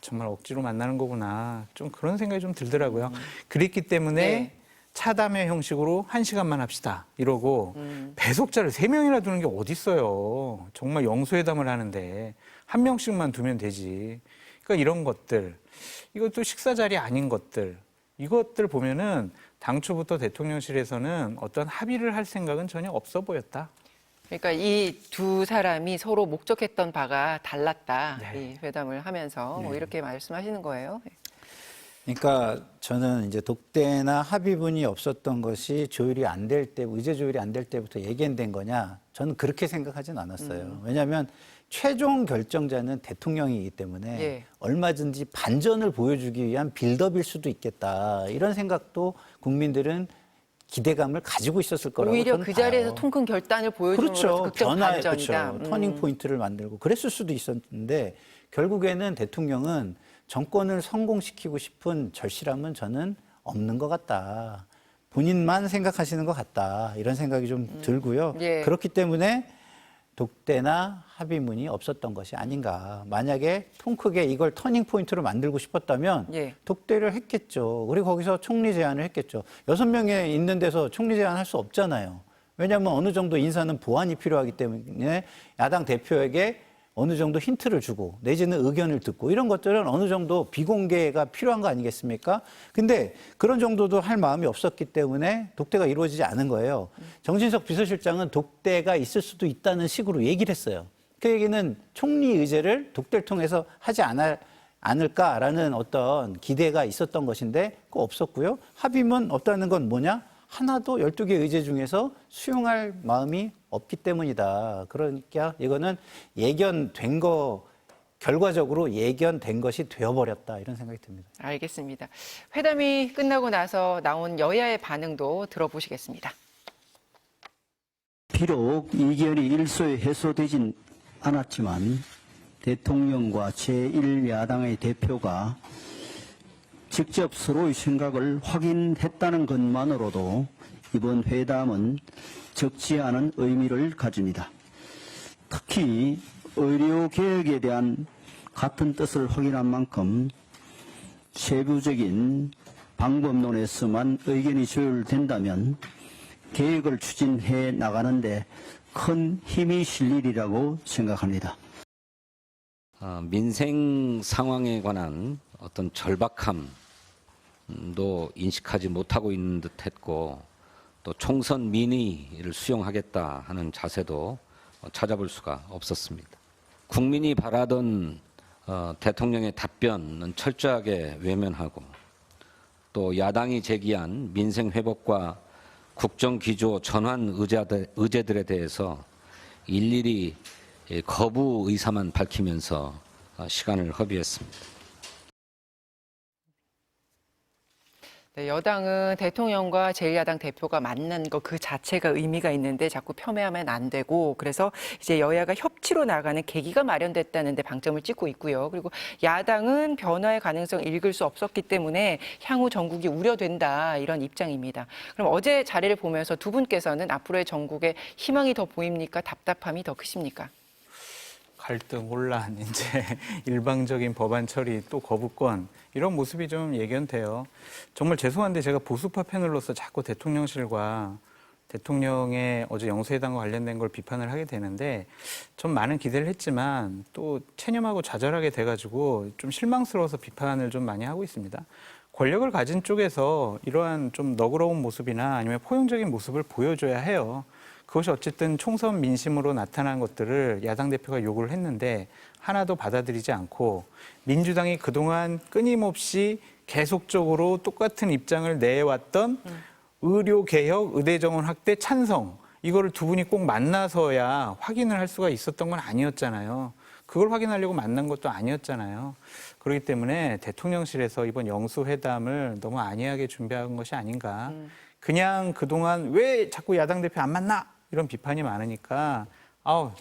정말 억지로 만나는 거구나. 좀 그런 생각이 좀 들더라고요. 그랬기 때문에 네. 차담회 형식으로 1시간만 합시다. 이러고 배속자를 3명이나 두는 게 어디 있어요. 정말 영수회담을 하는데 한 명씩만 두면 되지. 그러니까 이런 것들, 이것도 식사 자리 아닌 것들, 이것들 보면은 당초부터 대통령실에서는 어떤 합의를 할 생각은 전혀 없어 보였다. 그러니까 이 두 사람이 서로 목적했던 바가 달랐다. 네. 이 회담을 하면서 뭐 이렇게 말씀하시는 거예요. 그러니까 저는 이제 독대나 합의문이 없었던 것이 조율이 안 될 때, 의제 조율이 안 될 때부터 예견된 거냐? 저는 그렇게 생각하진 않았어요. 왜냐하면 최종 결정자는 대통령이기 때문에 예. 얼마든지 반전을 보여주기 위한 빌드업일 수도 있겠다. 이런 생각도 국민들은 기대감을 가지고 있었을 거라고 오히려 저는 그 자리에서 봐요. 통 큰 결단을 보여주는 그렇죠. 극적 변화의 반전이다. 그렇죠. 터닝 포인트를 만들고 그랬을 수도 있었는데 결국에는 대통령은 정권을 성공시키고 싶은 절실함은 저는 없는 것 같다. 본인만 생각하시는 것 같다. 이런 생각이 좀 들고요. 예. 그렇기 때문에 독대나 합의문이 없었던 것이 아닌가. 만약에 통 크게 이걸 터닝 포인트로 만들고 싶었다면 예. 독대를 했겠죠. 그리고 거기서 총리 제안을 했겠죠. 6명에 있는 데서 총리 제안할 수 없잖아요. 왜냐하면 어느 정도 인사는 보완이 필요하기 때문에 야당 대표에게 어느 정도 힌트를 주고 내지는 의견을 듣고 이런 것들은 어느 정도 비공개가 필요한 거 아니겠습니까? 근데 그런 정도도 할 마음이 없었기 때문에 독대가 이루어지지 않은 거예요. 정진석 비서실장은 독대가 있을 수도 있다는 식으로 얘기를 했어요. 그 얘기는 총리 의제를 독대를 통해서 하지 않을까라는 어떤 기대가 있었던 것인데 그거 없었고요. 합의문 없다는 건 뭐냐? 하나도 12개 의제 중에서 수용할 마음이 없기 때문이다. 그러니까 이거는 예견된 거, 결과적으로 예견된 것이 되어버렸다. 이런 생각이 듭니다. 알겠습니다. 회담이 끝나고 나서 나온 여야의 반응도 들어보시겠습니다. 비록 이견이 일소에 해소되진 않았지만 대통령과 제1야당의 대표가 직접 서로의 생각을 확인했다는 것만으로도 이번 회담은 적지 않은 의미를 가집니다. 특히 의료개혁에 대한 같은 뜻을 확인한 만큼 세부적인 방법론에서만 의견이 조율된다면 계획을 추진해 나가는데 큰 힘이 실리리라고 생각합니다. 민생 상황에 관한 어떤 절박함도 인식하지 못하고 있는 듯했고 또 총선 민의를 수용하겠다 하는 자세도 찾아볼 수가 없었습니다. 국민이 바라던 대통령의 답변은 철저하게 외면하고 또 야당이 제기한 민생 회복과 국정 기조 전환 의제들에 대해서 일일이 거부 의사만 밝히면서 시간을 허비했습니다. 네, 여당은 대통령과 제1야당 대표가 만난 것 그 자체가 의미가 있는데 자꾸 폄훼하면 안 되고 그래서 이제 여야가 협치로 나가는 계기가 마련됐다는 데 방점을 찍고 있고요. 그리고 야당은 변화의 가능성을 읽을 수 없었기 때문에 향후 전국이 우려된다 이런 입장입니다. 그럼 어제 자리를 보면서 두 분께서는 앞으로의 전국에 희망이 더 보입니까? 답답함이 더 크십니까? 갈등, 혼란, 이제 일방적인 법안 처리, 또 거부권 이런 모습이 좀 예견돼요. 정말 죄송한데 제가 보수파 패널로서 자꾸 대통령실과 대통령의 어제 영수회담과 관련된 걸 비판을 하게 되는데 좀 많은 기대를 했지만 또 체념하고 좌절하게 돼가지고 좀 실망스러워서 비판을 좀 많이 하고 있습니다. 권력을 가진 쪽에서 이러한 좀 너그러운 모습이나 아니면 포용적인 모습을 보여줘야 해요. 그것이 어쨌든 총선 민심으로 나타난 것들을 야당 대표가 요구를 했는데 하나도 받아들이지 않고 민주당이 그동안 끊임없이 계속적으로 똑같은 입장을 내왔던 의료개혁, 의대정원 확대 찬성 이거를 두 분이 꼭 만나서야 확인을 할 수가 있었던 건 아니었잖아요. 그걸 확인하려고 만난 것도 아니었잖아요. 그렇기 때문에 대통령실에서 이번 영수회담을 너무 안이하게 준비한 것이 아닌가. 그냥 그동안 왜 자꾸 야당 대표 안 만나? 이런 비판이 많으니까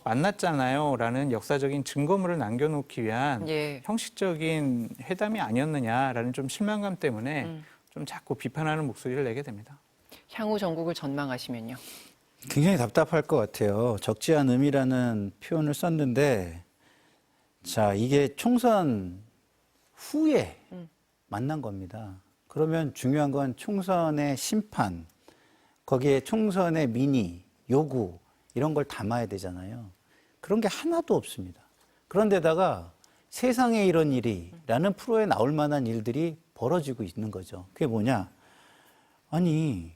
만났잖아요 라는 역사적인 증거물을 남겨놓기 위한 형식적인 회담이 아니었느냐라는 좀 실망감 때문에 좀 자꾸 비판하는 목소리를 내게 됩니다. 향후 전국을 전망하시면요. 굉장히 답답할 것 같아요. 적지 않은 의미라는 표현을 썼는데 자, 이게 총선 후에 만난 겁니다. 그러면 중요한 건 총선의 심판, 거기에 총선의 민의, 요구 이런 걸 담아야 되잖아요. 그런 게 하나도 없습니다. 그런데다가 세상에 이런 일이라는 프로에 나올 만한 일들이 벌어지고 있는 거죠. 그게 뭐냐? 아니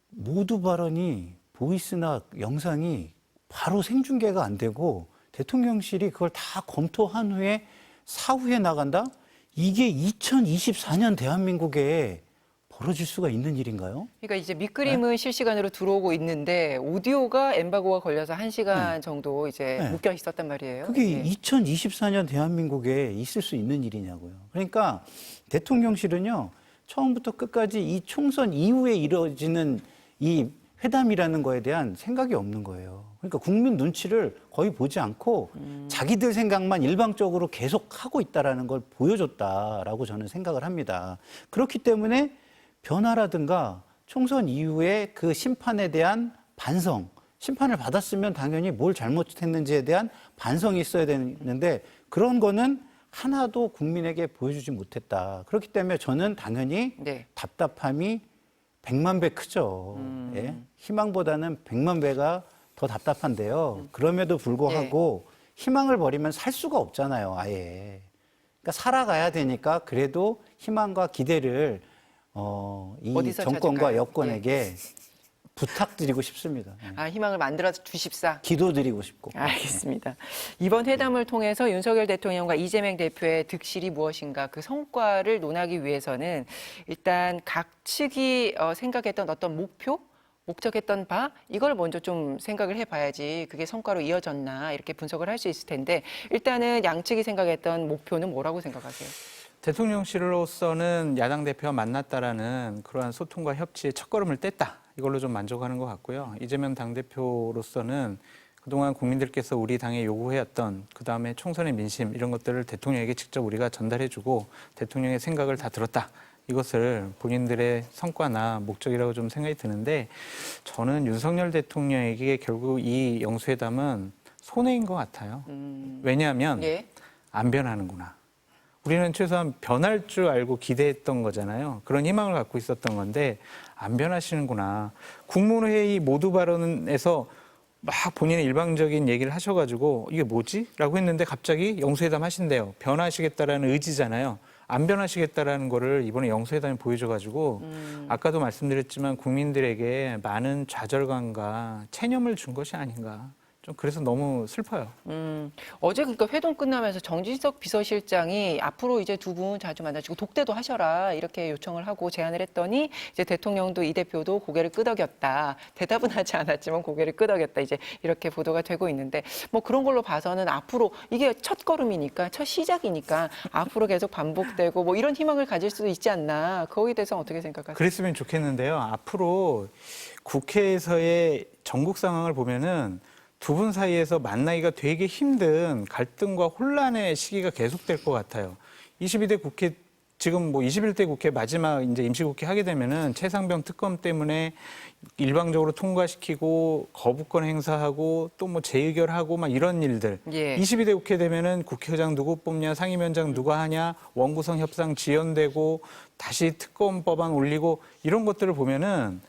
모두 발언이 보이스나 영상이 바로 생중계가 안 되고 대통령실이 그걸 다 검토한 후에 사후에 나간다? 이게 2024년 대한민국에 벌어질 수가 있는 일인가요? 그러니까 이제 밑그림은 실시간으로 들어오고 있는데 오디오가 엠바고가 걸려서 1시간 정도 이제 묶여 있었단 말이에요. 그게 2024년 대한민국에 있을 수 있는 일이냐고요. 그러니까 대통령실은요, 처음부터 끝까지 이 총선 이후에 이루어지는 이 회담이라는 거에 대한 생각이 없는 거예요. 그러니까 국민 눈치를 거의 보지 않고 자기들 생각만 일방적으로 계속 하고 있다라는 걸 보여줬다라고 저는 생각을 합니다. 그렇기 때문에 변화라든가 총선 이후에 그 심판에 대한 반성, 심판을 받았으면 당연히 뭘 잘못했는지에 대한 반성이 있어야 되는데 그런 거는 하나도 국민에게 보여주지 못했다. 그렇기 때문에 저는 당연히 답답함이 100만 배 크죠. 예? 희망보다는 100만 배가 더 답답한데요. 그럼에도 불구하고 희망을 버리면 살 수가 없잖아요, 아예. 그러니까 살아가야 되니까 그래도 희망과 기대를 이 정권과 찾을까요? 여권에게 부탁드리고 싶습니다. 희망을 만들어 주십사. 기도드리고 싶고. 알겠습니다. 이번 회담을 통해서 윤석열 대통령과 이재명 대표의 득실이 무엇인가 그 성과를 논하기 위해서는 일단 각 측이 생각했던 어떤 목표? 목적했던 바 이걸 먼저 좀 생각을 해봐야지 그게 성과로 이어졌나 이렇게 분석을 할 수 있을 텐데 일단은 양측이 생각했던 목표는 뭐라고 생각하세요? 대통령실로서는 야당 대표와 만났다라는 그러한 소통과 협치의 첫걸음을 뗐다. 이걸로 좀 만족하는 것 같고요. 이재명 당대표로서는 그동안 국민들께서 우리 당에 요구해왔던 그다음에 총선의 민심 이런 것들을 대통령에게 직접 우리가 전달해주고 대통령의 생각을 다 들었다. 이것을 본인들의 성과나 목적이라고 좀 생각이 드는데 저는 윤석열 대통령에게 결국 이 영수회담은 손해인 것 같아요. 왜냐하면 예. 안 변하는구나. 우리는 최소한 변할 줄 알고 기대했던 거잖아요. 그런 희망을 갖고 있었던 건데 안 변하시는구나. 국무회의 모두 발언에서 막 본인의 일방적인 얘기를 하셔가지고 이게 뭐지? 라고 했는데 갑자기 영수회담 하신대요. 변하시겠다라는 의지잖아요. 안 변하시겠다라는 거를 이번에 영수회담이 보여줘가지고 아까도 말씀드렸지만 국민들에게 많은 좌절감과 체념을 준 것이 아닌가. 좀 그래서 너무 슬퍼요. 어제 그러니까 회동 끝나면서 정진석 비서실장이 앞으로 이제 두 분 자주 만나시고 독대도 하셔라 이렇게 요청을 하고 제안을 했더니 이제 대통령도 이 대표도 고개를 끄덕였다. 대답은 하지 않았지만 고개를 끄덕였다. 이제 이렇게 보도가 되고 있는데 뭐 그런 걸로 봐서는 앞으로 이게 첫 걸음이니까 첫 시작이니까 앞으로 계속 반복되고 뭐 이런 희망을 가질 수도 있지 않나. 거기에 대해서 어떻게 생각하세요? 그랬으면 좋겠는데요. 앞으로 국회에서의 전국 상황을 보면은 두 분 사이에서 만나기가 되게 힘든 갈등과 혼란의 시기가 계속될 것 같아요. 22대 국회 지금 뭐 21대 국회 마지막 이제 임시국회 하게 되면은 최상병 특검 때문에 일방적으로 통과시키고 거부권 행사하고 또 뭐 재의결하고 막 이런 일들. 예. 22대 국회 되면은 국회의장 누구 뽑냐, 상임위원장 누가 하냐, 원구성 협상 지연되고 다시 특검 법안 올리고 이런 것들을 보면은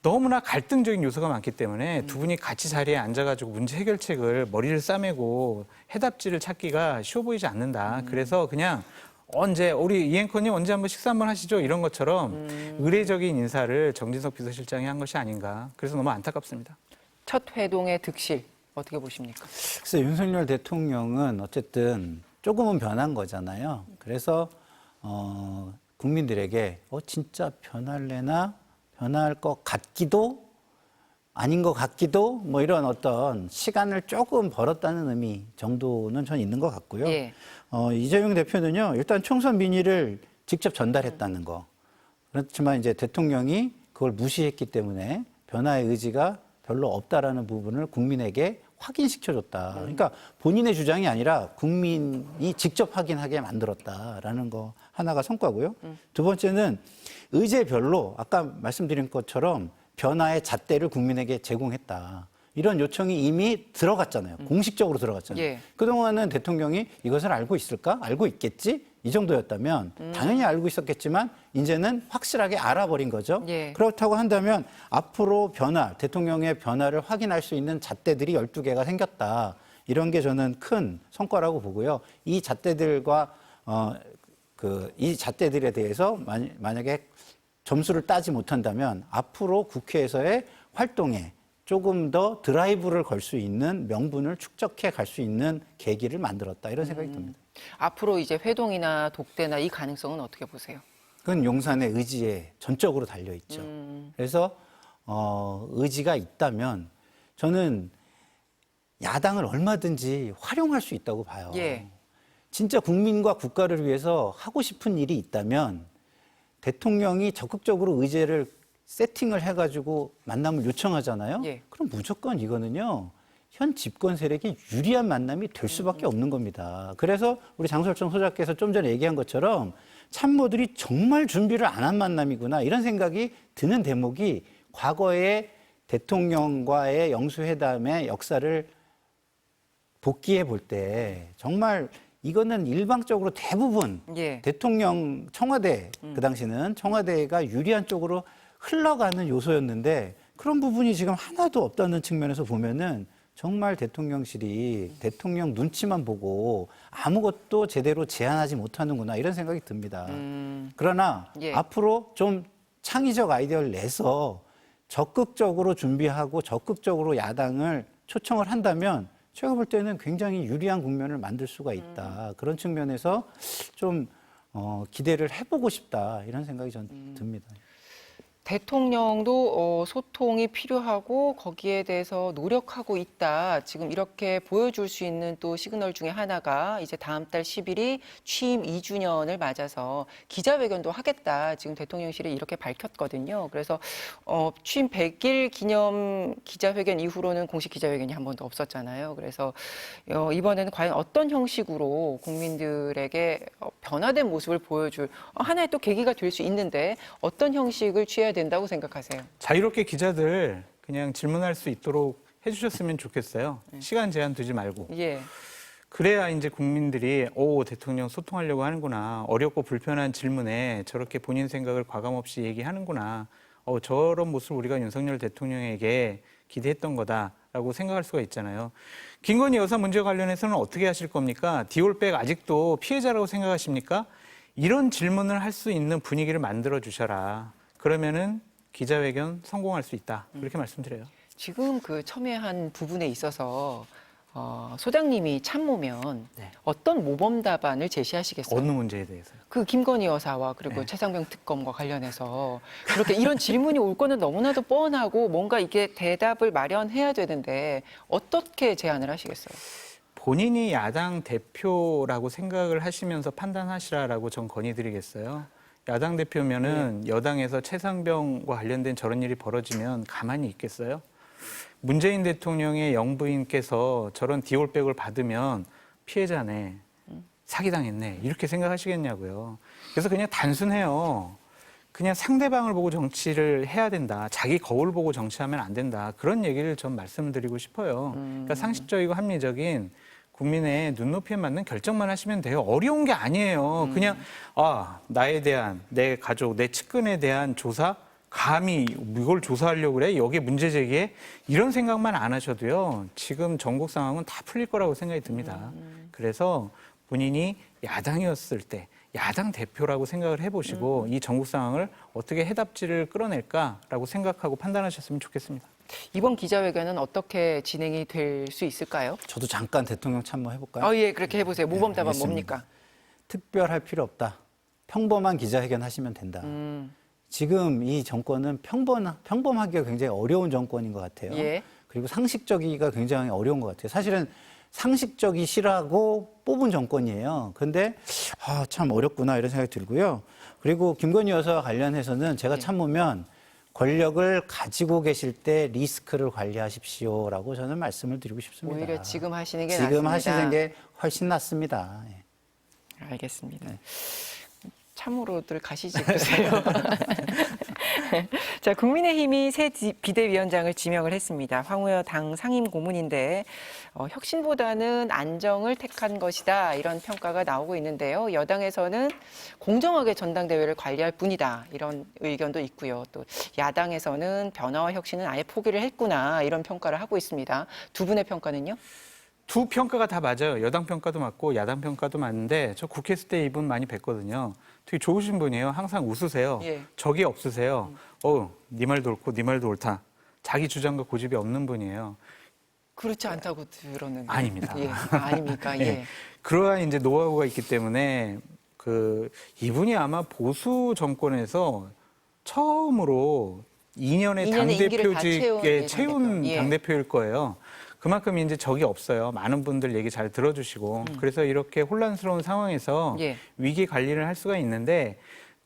너무나 갈등적인 요소가 많기 때문에 두 분이 같이 자리에 앉아가지고 문제 해결책을 머리를 싸매고 해답지를 찾기가 쉬워 보이지 않는다. 그래서 그냥 언제 우리 이 앵커님 언제 한번 식사 한번 하시죠 이런 것처럼 의례적인 인사를 정진석 비서실장이 한 것이 아닌가. 그래서 너무 안타깝습니다. 첫 회동의 득실 어떻게 보십니까? 글쎄 윤석열 대통령은 어쨌든 조금은 변한 거잖아요. 그래서 국민들에게 진짜 변할래나 변할 것 같기도 아닌 것 같기도 뭐 이런 어떤 시간을 조금 벌었다는 의미 정도는 전 있는 것 같고요. 예. 이재명 대표는요, 일단 총선 민의를 직접 전달했다는 거. 그렇지만 이제 대통령이 그걸 무시했기 때문에 변화의 의지가 별로 없다라는 부분을 국민에게 확인시켜줬다. 그러니까 본인의 주장이 아니라 국민이 직접 확인하게 만들었다라는 거 하나가 성과고요. 두 번째는 의제별로 아까 말씀드린 것처럼 변화의 잣대를 국민에게 제공했다. 이런 요청이 이미 들어갔잖아요. 공식적으로 들어갔잖아요. 예. 그동안은 대통령이 이것을 알고 있을까? 알고 있겠지? 이 정도였다면 당연히 알고 있었겠지만 이제는 확실하게 알아버린 거죠. 예. 그렇다고 한다면 앞으로 대통령의 변화를 확인할 수 있는 잣대들이 12개가 생겼다. 이런 게 저는 큰 성과라고 보고요. 이 잣대들과 이 잣대들에 대해서 만약에 점수를 따지 못한다면 앞으로 국회에서의 활동에 조금 더 드라이브를 걸 수 있는 명분을 축적해 갈 수 있는 계기를 만들었다. 이런 생각이 듭니다. 앞으로 이제 회동이나 독대나 이 가능성은 어떻게 보세요? 그건 용산의 의지에 전적으로 달려 있죠. 그래서 의지가 있다면 저는 야당을 얼마든지 활용할 수 있다고 봐요. 예. 진짜 국민과 국가를 위해서 하고 싶은 일이 있다면 대통령이 적극적으로 의제를 세팅을 해가지고 만남을 요청하잖아요. 예. 그럼 무조건 이거는요. 현 집권 세력이 유리한 만남이 될 수밖에 없는 겁니다. 그래서 우리 장설정 소장께서 좀 전에 얘기한 것처럼 참모들이 정말 준비를 안 한 만남이구나 이런 생각이 드는 대목이 과거의 대통령과의 영수회담의 역사를 복기해 볼 때 정말 이거는 일방적으로 대부분 예. 대통령 청와대 그 당시는 청와대가 유리한 쪽으로 흘러가는 요소였는데 그런 부분이 지금 하나도 없다는 측면에서 보면은 정말 대통령실이 대통령 눈치만 보고 아무것도 제대로 제안하지 못하는구나 이런 생각이 듭니다. 그러나 예. 앞으로 좀 창의적 아이디어를 내서 적극적으로 준비하고 적극적으로 야당을 초청을 한다면 제가 볼 때는 굉장히 유리한 국면을 만들 수가 있다. 그런 측면에서 좀 기대를 해보고 싶다 이런 생각이 전 듭니다. 대통령도 소통이 필요하고 거기에 대해서 노력하고 있다. 지금 이렇게 보여줄 수 있는 또 시그널 중에 하나가 이제 다음 달 10일이 취임 2주년을 맞아서 기자회견도 하겠다. 지금 대통령실이 이렇게 밝혔거든요. 그래서 취임 100일 기념 기자회견 이후로는 공식 기자회견이 한 번도 없었잖아요. 그래서 이번에는 과연 어떤 형식으로 국민들에게 변화된 모습을 보여줄 하나의 또 계기가 될 수 있는데 어떤 형식을 취해야 된다고 생각하세요? 자유롭게 기자들 그냥 질문할 수 있도록 해주셨으면 좋겠어요. 시간 제한 두지 말고. 예. 그래야 이제 국민들이 오 대통령 소통하려고 하는구나. 어렵고 불편한 질문에 저렇게 본인 생각을 과감없이 얘기하는구나. 저런 모습을 우리가 윤석열 대통령에게 기대했던 거다라고 생각할 수가 있잖아요. 김건희 여사 문제 관련해서는 어떻게 하실 겁니까? 디올백 아직도 피해자라고 생각하십니까? 이런 질문을 할 수 있는 분위기를 만들어 주셔라. 그러면은 기자회견 성공할 수 있다. 그렇게 말씀드려요. 지금 그 첨예한 부분에 있어서 소장님이 참모면 어떤 모범 답안을 제시하시겠어요? 어느 문제에 대해서요? 그 김건희 여사와 그리고 최상병 특검과 관련해서 그렇게 이런 질문이 올 거는 너무나도 뻔하고 뭔가 이게 대답을 마련해야 되는데 어떻게 제안을 하시겠어요? 본인이 야당 대표라고 생각을 하시면서 판단하시라라고 전 건의드리겠어요. 야당 대표면은 여당에서 최상병과 관련된 저런 일이 벌어지면 가만히 있겠어요? 문재인 대통령의 영부인께서 저런 디올백을 받으면 피해자네, 사기당했네 이렇게 생각하시겠냐고요. 그래서 그냥 단순해요. 그냥 상대방을 보고 정치를 해야 된다. 자기 거울 보고 정치하면 안 된다. 그런 얘기를 전 말씀드리고 싶어요. 그러니까 상식적이고 합리적인 국민의 눈높이에 맞는 결정만 하시면 돼요. 어려운 게 아니에요. 그냥 나에 대한, 내 가족, 내 측근에 대한 조사? 감히 이걸 조사하려고 그래? 여기에 문제 제기해? 이런 생각만 안 하셔도요. 지금 전국 상황은 다 풀릴 거라고 생각이 듭니다. 그래서 본인이 야당이었을 때 야당 대표라고 생각을 해보시고 이 전국 상황을 어떻게 해답지를 끌어낼까라고 생각하고 판단하셨으면 좋겠습니다. 이번 기자회견은 어떻게 진행이 될 수 있을까요? 저도 잠깐 대통령 참모 해볼까요? 예, 그렇게 해보세요. 모범 답안 알겠습니다. 뭡니까? 특별할 필요 없다. 평범한 기자회견 하시면 된다. 지금 이 정권은 평범하기가 굉장히 어려운 정권인 것 같아요. 예. 그리고 상식적이기가 굉장히 어려운 것 같아요. 사실은 상식적이 싫어하고 뽑은 정권이에요. 그런데 참 어렵구나 이런 생각이 들고요. 그리고 김건희 여사와 관련해서는 제가 참모면 권력을 가지고 계실 때 리스크를 관리하십시오라고 저는 말씀을 드리고 싶습니다. 오히려 지금 하시는 게 지금 낫습니다. 하시는 게 훨씬 낫습니다. 예. 알겠습니다. 참으로들 가시지 그러세요. 자, 국민의힘이 새 비대위원장을 지명을 했습니다. 황우여 당 상임 고문인데 혁신보다는 안정을 택한 것이다 이런 평가가 나오고 있는데요. 여당에서는 공정하게 전당대회를 관리할 뿐이다 이런 의견도 있고요. 또 야당에서는 변화와 혁신은 아예 포기를 했구나 이런 평가를 하고 있습니다. 두 분의 평가는요? 두 평가가 다 맞아요. 여당 평가도 맞고 야당 평가도 맞는데 저 국회 있을 때 이분 많이 뵀거든요. 되게 좋으신 분이에요. 항상 웃으세요. 예. 적이 없으세요. 네 말도 옳고 네 말도 옳다. 자기 주장과 고집이 없는 분이에요. 그렇지 않다고 들었는데. 아닙니다. 예. 아닙니까? 예. 네. 그러한 이제 노하우가 있기 때문에 이분이 아마 보수 정권에서 처음으로 2년의 2년의 임기를 다 당대표직에 채운 채운 예. 당대표일 거예요. 그만큼 이제 적이 없어요. 많은 분들 얘기 잘 들어주시고. 그래서 이렇게 혼란스러운 상황에서 예. 위기 관리를 할 수가 있는데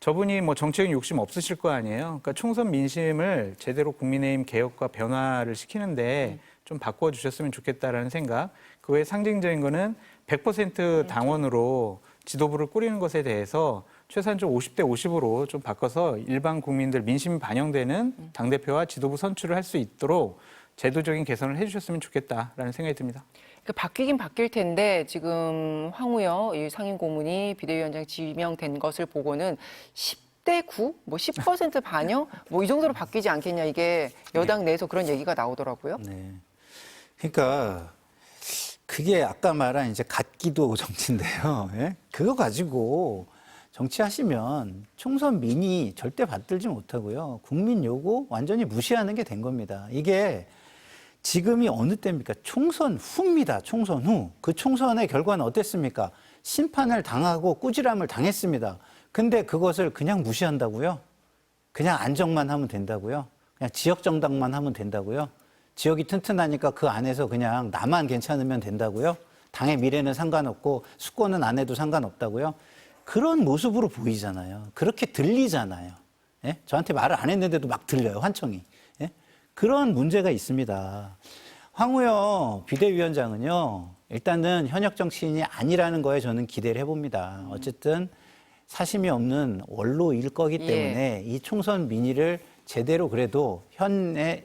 저분이 뭐 정치적인 욕심 없으실 거 아니에요. 그러니까 총선 민심을 제대로 국민의힘 개혁과 변화를 시키는데 좀 바꿔주셨으면 좋겠다라는 생각. 그 외에 상징적인 거는 100% 당원으로 지도부를 꾸리는 것에 대해서 최소한 좀 50대 50으로 좀 바꿔서 일반 국민들 민심이 반영되는 당대표와 지도부 선출을 할 수 있도록 제도적인 개선을 해주셨으면 좋겠다라는 생각이 듭니다. 그러니까 바뀌긴 바뀔 텐데 지금 황우여 이 상임 고문이 비대위원장 지명된 것을 보고는 10대 9, 뭐 10% 반영, 뭐 이 정도로 바뀌지 않겠냐 이게 여당 내에서 그런 얘기가 나오더라고요. 네. 그러니까 그게 아까 말한 이제 갓기도 정치인데요. 예? 그거 가지고 정치하시면 총선 민의 절대 받들지 못하고요. 국민 요구 완전히 무시하는 게 된 겁니다. 이게 지금이 어느 때입니까? 총선 후입니다. 총선 후. 그 총선의 결과는 어땠습니까? 심판을 당하고 꾸지람을 당했습니다. 근데 그것을 그냥 무시한다고요? 그냥 안정만 하면 된다고요? 그냥 지역 정당만 하면 된다고요? 지역이 튼튼하니까 그 안에서 그냥 나만 괜찮으면 된다고요? 당의 미래는 상관없고 수권은 안 해도 상관없다고요? 그런 모습으로 보이잖아요. 그렇게 들리잖아요. 예? 저한테 말을 안 했는데도 막 들려요, 환청이. 예? 그런 문제가 있습니다. 황우여 비대위원장은요, 일단은 현역 정치인이 아니라는 거에 저는 기대를 해봅니다. 어쨌든 사심이 없는 원로일 거기 때문에 이 총선 민의를 제대로 그래도 현재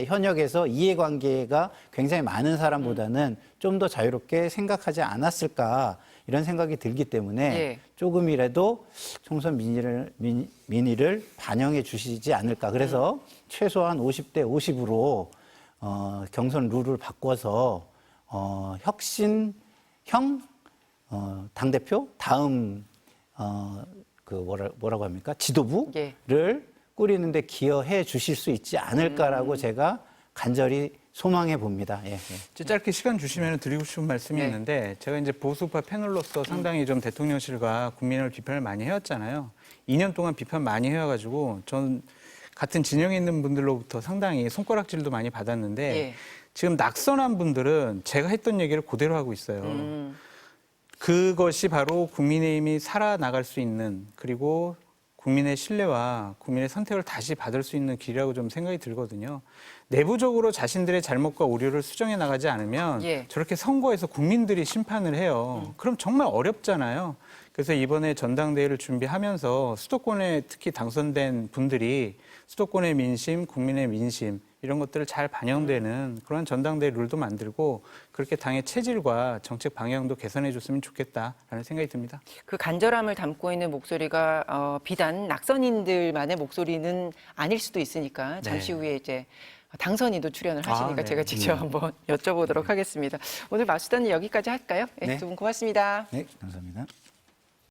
현역에서 이해관계가 굉장히 많은 사람보다는 좀 더 자유롭게 생각하지 않았을까 이런 생각이 들기 때문에 예. 조금이라도 총선 민의를 반영해 주시지 않을까. 그래서 최소한 50대 50으로 경선 룰을 바꿔서 혁신형 당대표 다음 뭐라고 합니까? 지도부를 예. 꾸리는데 기여해 주실 수 있지 않을까라고 제가 간절히 소망해 봅니다. 예, 예. 이제 짧게 시간 주시면 드리고 싶은 말씀이 네. 있는데 제가 이제 보수파 패널로서 상당히 좀 대통령실과 국민을 비판을 많이 해왔잖아요. 2년 동안 비판 많이 해와가지고 전 같은 진영에 있는 분들로부터 상당히 손가락질도 많이 받았는데 예. 지금 낙선한 분들은 제가 했던 얘기를 그대로 하고 있어요. 그것이 바로 국민의힘이 살아나갈 수 있는 그리고 국민의 신뢰와 국민의 선택을 다시 받을 수 있는 길이라고 좀 생각이 들거든요. 내부적으로 자신들의 잘못과 오류를 수정해 나가지 않으면 예. 저렇게 선거에서 국민들이 심판을 해요. 그럼 정말 어렵잖아요. 그래서 이번에 전당대회를 준비하면서 수도권에 특히 당선된 분들이 수도권의 민심, 국민의 민심 이런 것들을 잘 반영되는 그런 전당대회 룰도 만들고 그렇게 당의 체질과 정책 방향도 개선해 줬으면 좋겠다라는 생각이 듭니다. 그 간절함을 담고 있는 목소리가 비단 낙선인들만의 목소리는 아닐 수도 있으니까 잠시 네. 후에 이제 당선인도 출연을 하시니까 네. 제가 직접 한번 여쭤보도록 하겠습니다. 오늘 마수단은 여기까지 할까요? 네, 네. 두 분 고맙습니다. 네, 감사합니다.